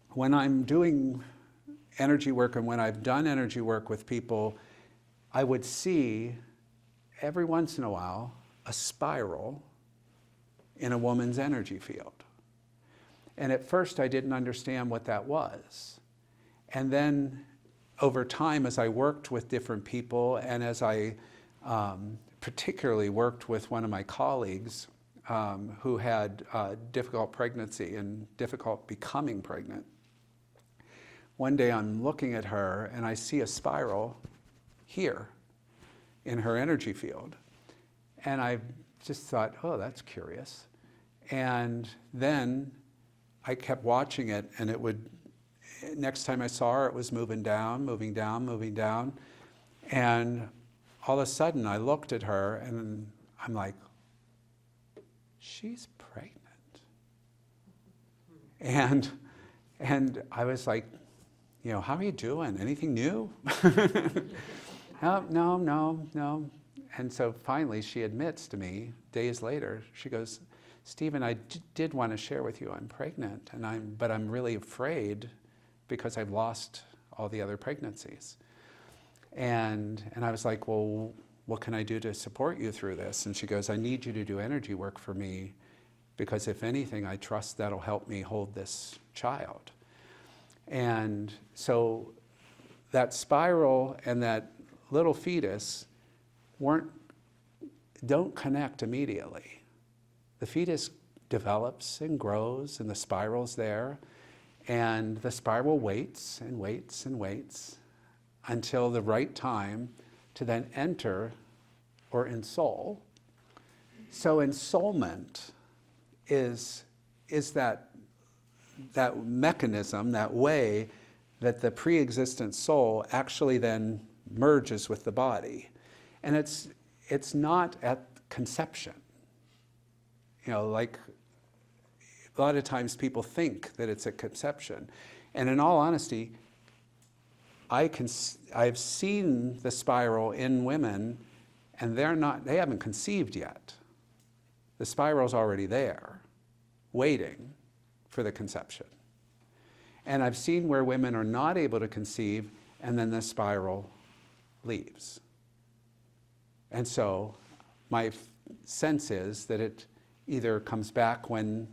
when I'm doing energy work, and when I've done energy work with people, I would see every once in a while a spiral in a woman's energy field. And at first I didn't understand what that was. And then over time, as I worked with different people, and as I particularly worked with one of my colleagues who had difficult pregnancy and difficult becoming pregnant, one day I'm looking at her and I see a spiral here in her energy field. And I just thought, oh, that's curious. And then I kept watching it, and it would, next time I saw her, it was moving down, moving down, moving down. And all of a sudden I looked at her and I'm like, she's pregnant. And I was like, how are you doing? Anything new? No. And so finally she admits to me, days later, she goes, Stephen, I did want to share with you I'm pregnant, but I'm really afraid because I've lost all the other pregnancies. And I was like, well, what can I do to support you through this? And she goes, I need you to do energy work for me, because if anything, I trust that'll help me hold this child. And so that spiral and that little fetus don't connect immediately. The fetus develops and grows, and the spiral's there, and the spiral waits and waits and waits until the right time to then enter or ensoul. So ensoulment is that mechanism, that way that the pre-existent soul actually then merges with the body. And it's not at conception. Like a lot of times people think that it's at conception. And in all honesty, I've seen the spiral in women, and they haven't conceived yet. The spiral's already there, waiting for the conception. And I've seen where women are not able to conceive, and then the spiral leaves. And so my sense is that it either comes back when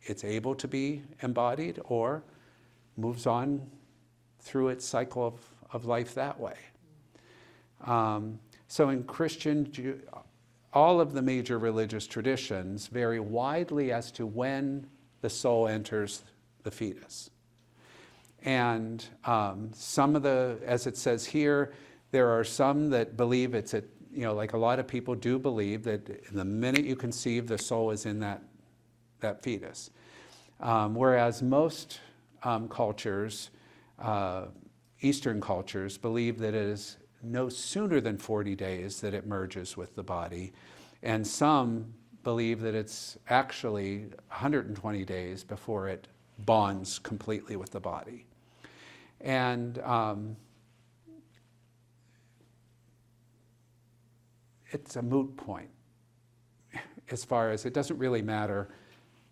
it's able to be embodied or moves on through its cycle of life that way. So in Christian, all of the major religious traditions vary widely as to when the soul enters the fetus. And some of the, as it says here, there are some that believe it's like a lot of people do believe that the minute you conceive, the soul is in that fetus. Whereas most cultures, Eastern cultures, believe that it is no sooner than 40 days that it merges with the body. And some believe that it's actually 120 days before it bonds completely with the body. And it's a moot point as far as it doesn't really matter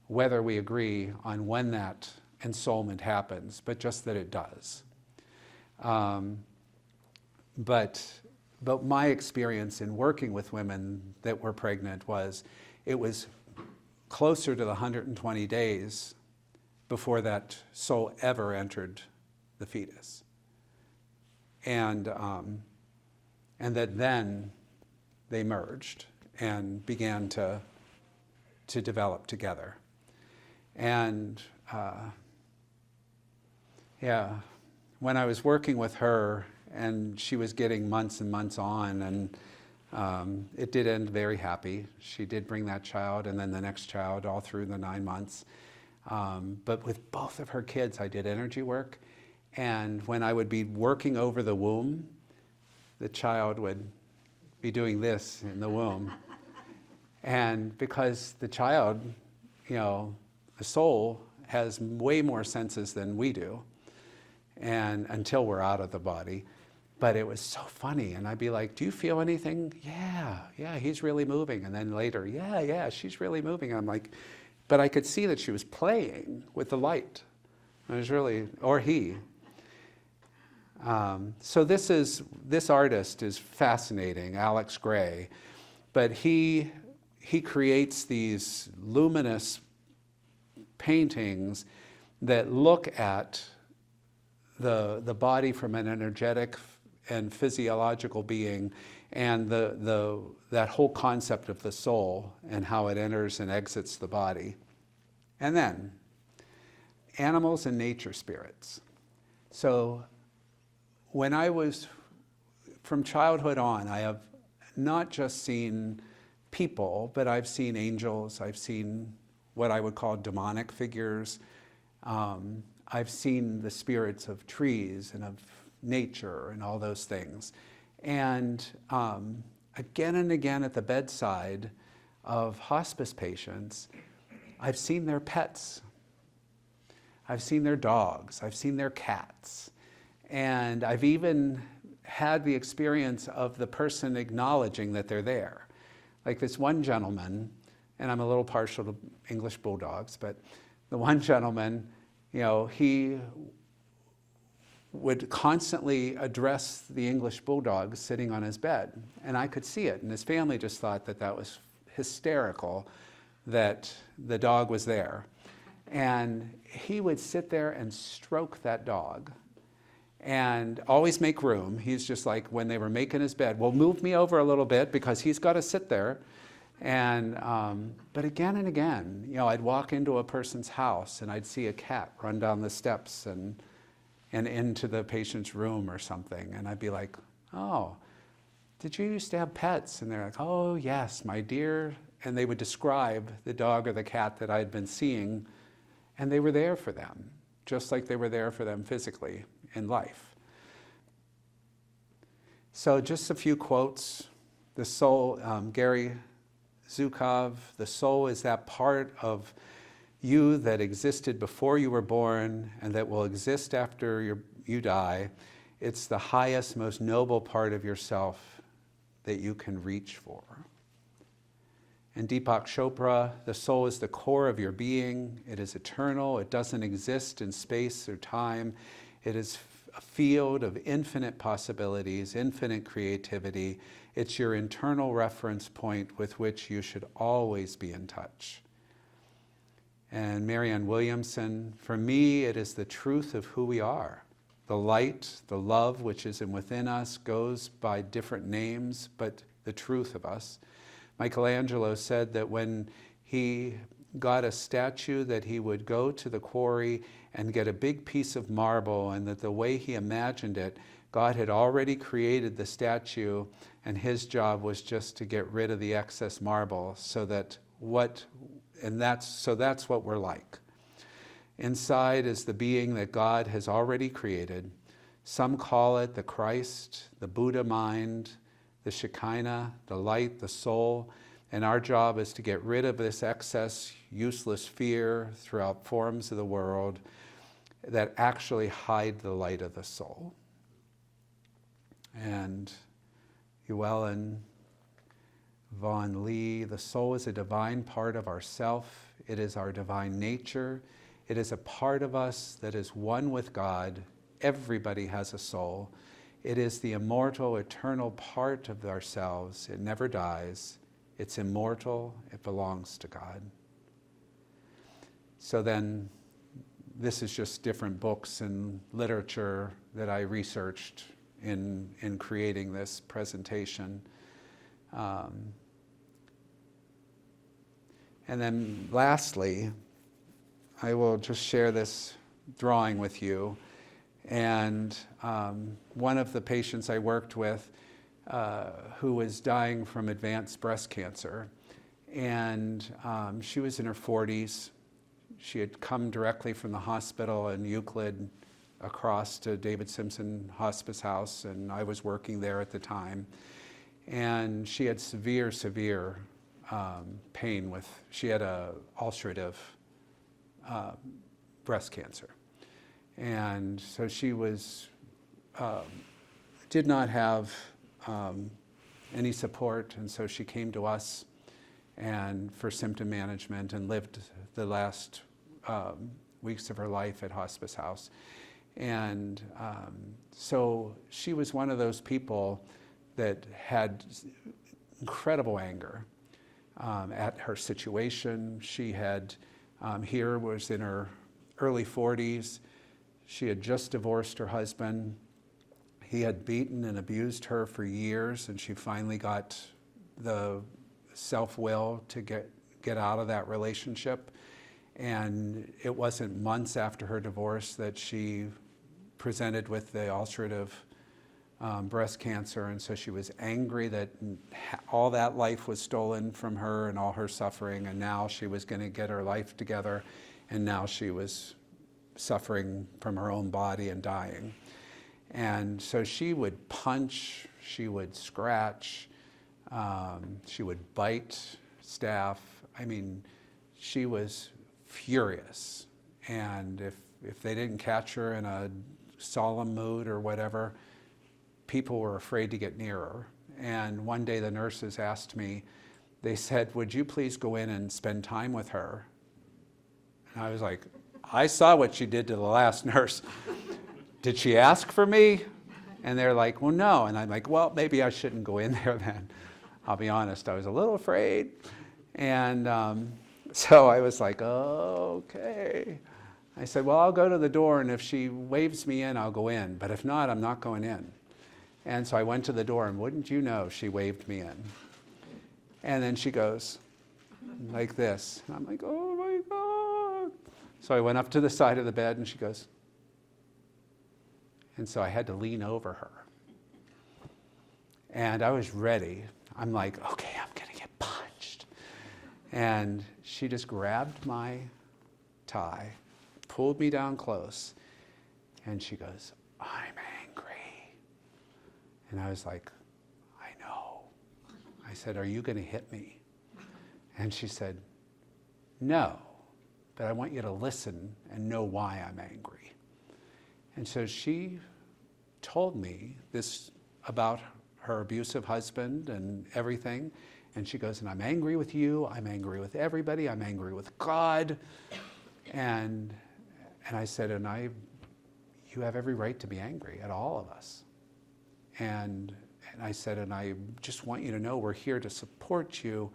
whether we agree on when that ensoulment happens, but just that it does. But my experience in working with women that were pregnant was it was closer to the 120 days before that soul ever entered the fetus. And that then they merged and began to develop together. And when I was working with her, and she was getting months and months on, and it did end very happy. She did bring that child, and then the next child all through the 9 months. But with both of her kids, I did energy work. And when I would be working over the womb, the child would be doing this in the womb. And because the child, the soul, has way more senses than we do, and until we're out of the body. But it was so funny, and I'd be like, do you feel anything? Yeah, he's really moving. And then later, yeah, she's really moving. I'm like, but I could see that she was playing with the light. It was really, or he. So this artist is fascinating, Alex Gray, but he creates these luminous paintings that look at the body from an energetic and physiological being, and that whole concept of the soul and how it enters and exits the body. And then animals and nature spirits. So when I was, from childhood on, I have not just seen people, but I've seen angels, I've seen what I would call demonic figures. I've seen the spirits of trees and of nature and all those things. And again and again at the bedside of hospice patients, I've seen their pets. I've seen their dogs. I've seen their cats. And I've even had the experience of the person acknowledging that they're there. Like this one gentleman, and I'm a little partial to English bulldogs, but the one gentleman, he would constantly address the English bulldog sitting on his bed. And I could see it. And his family just thought that was hysterical that the dog was there. And he would sit there and stroke that dog and always make room. He's just like, when they were making his bed, well, move me over a little bit because he's got to sit there. And but again and again, I'd walk into a person's house and I'd see a cat run down the steps and into the patient's room or something, and I'd be like, oh, did you used to have pets? And they're like, oh yes, my dear. And they would describe the dog or the cat that I'd been seeing, and they were there for them, just like they were there for them physically in life. So just a few quotes. The soul, Gary Zukov, the soul is that part of you that existed before you were born and that will exist after you die. It's the highest, most noble part of yourself that you can reach for. And Deepak Chopra, the soul is the core of your being. It is eternal. It doesn't exist in space or time. It is a field of infinite possibilities, infinite creativity. It's your internal reference point with which you should always be in touch. And Marianne Williamson, for me, it is the truth of who we are. The light, the love which is within us goes by different names, but the truth of us. Michelangelo said that when he got a statue that he would go to the quarry and get a big piece of marble, and that the way he imagined it, God had already created the statue and his job was just to get rid of the excess marble that's what we're like. Inside is the being that God has already created. Some call it the Christ, the Buddha mind, the Shekinah, the light, the soul. And our job is to get rid of this excess, useless fear throughout forms of the world that actually hide the light of the soul. And Llewellyn Vaughan Lee, the soul is a divine part of ourself. It is our divine nature. It is a part of us that is one with God. Everybody has a soul. It is the immortal, eternal part of ourselves. It never dies. It's immortal. It belongs to God. So then, this is just different books and literature that I researched in creating this presentation. And then lastly, I will just share this drawing with you. And one of the patients I worked with who was dying from advanced breast cancer, and she was in her 40s. She had come directly from the hospital in Euclid across to David Simpson Hospice House, and I was working there at the time. And she had severe pain she had a ulcerative breast cancer. And so she did not have any support, and so she came to us and for symptom management and lived the last weeks of her life at Hospice House. And so she was one of those people that had incredible anger at her situation. She had, was in her early 40s. She had just divorced her husband. He had beaten and abused her for years, and she finally got the self-will to get out of that relationship. And it wasn't months after her divorce that she presented with the ulcerative breast cancer, and so she was angry that all that life was stolen from her and all her suffering, and now she was going to get her life together, and now she was suffering from her own body and dying. And so she would punch, she would scratch, she would bite staff. I mean, she was furious. And if they didn't catch her in a solemn mood or whatever, people were afraid to get near her. And one day the nurses asked me, they said, "Would you please go in and spend time with her?" And I was like, I saw what she did to the last nurse. Did she ask for me? And they're like, well, no. And I'm like, well, maybe I shouldn't go in there then. I'll be honest, I was a little afraid. And so I was like, okay. I said, well, I'll go to the door, and if she waves me in, I'll go in. But if not, I'm not going in. And so I went to the door, and wouldn't you know, she waved me in. And then she goes like this. And I'm like, oh my God. So I went up to the side of the bed, and she goes. And so I had to lean over her. And I was ready. I'm like, okay, I'm going to get punched. And she just grabbed my tie, pulled me down close, and she goes, I'm angry. And I was like, I know. I said, are you going to hit me? And she said, no, but I want you to listen and know why I'm angry. And so she told me this about her abusive husband and everything. And she goes, and I'm angry with you, I'm angry with everybody, I'm angry with God. And I said, you have every right to be angry at all of us. And I said, and I just want you to know we're here to support you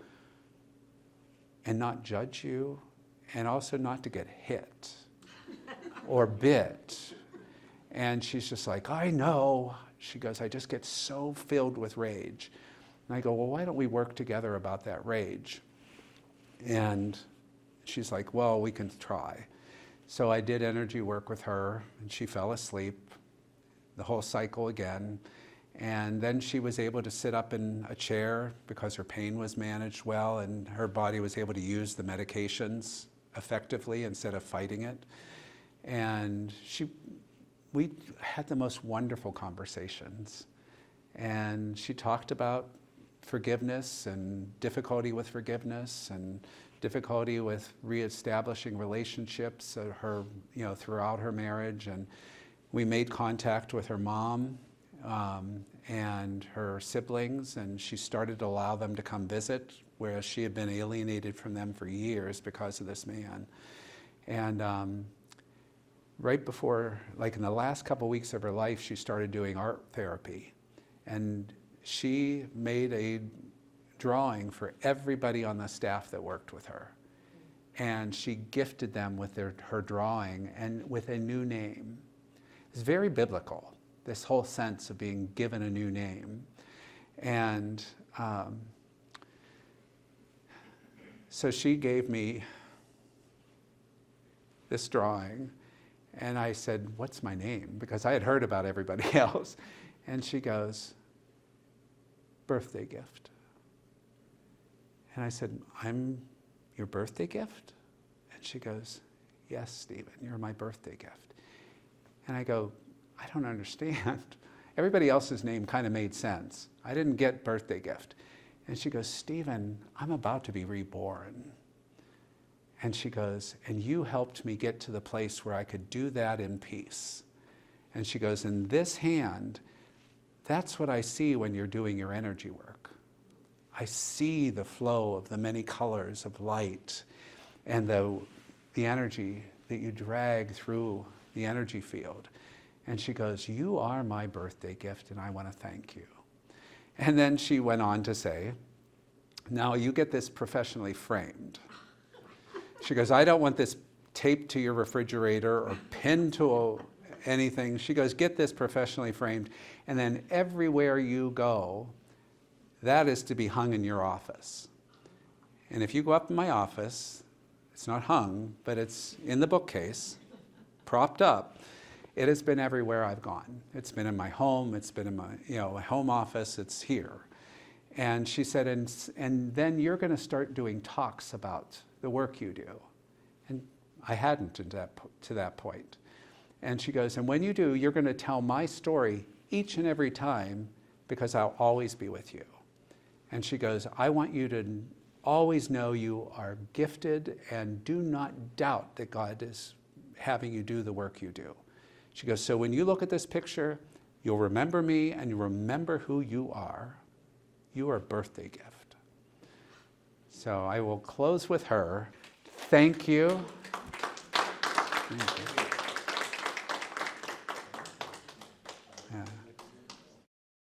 and not judge you, and also not to get hit or bit. And she's just like, I know. She goes, I just get so filled with rage. And I go, well, why don't we work together about that rage? And she's like, well, we can try. So I did energy work with her, and she fell asleep, the whole cycle again. And then she was able to sit up in a chair because her pain was managed well, and her body was able to use the medications effectively instead of fighting it. And we had the most wonderful conversations. And she talked about forgiveness and difficulty with forgiveness and difficulty with reestablishing relationships throughout her marriage. And we made contact with her mom and her siblings, and she started to allow them to come visit, whereas she had been alienated from them for years because of this man. And right before, like in the last couple weeks of her life, she started doing art therapy. And she made a drawing for everybody on the staff that worked with her. And she gifted them with her drawing and with a new name. It's very biblical, this whole sense of being given a new name. And so she gave me this drawing, and I said, what's my name? Because I had heard about everybody else. And she goes, birthday gift. And I said, I'm your birthday gift? And she goes, yes, Stephen, you're my birthday gift. And I go, I don't understand. Everybody else's name kind of made sense. I didn't get birthday gift. And she goes, Stephen, I'm about to be reborn. And she goes, and you helped me get to the place where I could do that in peace. And she goes, in this hand, that's what I see when you're doing your energy work. I see the flow of the many colors of light and the energy that you drag through the energy field. And she goes, you are my birthday gift, and I want to thank you. And then she went on to say, now you get this professionally framed. She goes, I don't want this taped to your refrigerator or pinned to anything. She goes, get this professionally framed, and then everywhere you go, that is to be hung in your office. And if you go up in my office, it's not hung, but it's in the bookcase, propped up. It has been everywhere I've gone. It's been in my home, it's been in my home office, it's here. And she said, and then you're going to start doing talks about the work you do. And I hadn't to that point. And she goes, and when you do, you're going to tell my story each and every time, because I'll always be with you. And she goes, I want you to always know you are gifted, and do not doubt that God is having you do the work you do. She goes, so when you look at this picture, you'll remember me and you remember who you are. You are a birthday gift. So I will close with her. Thank you. Thank you.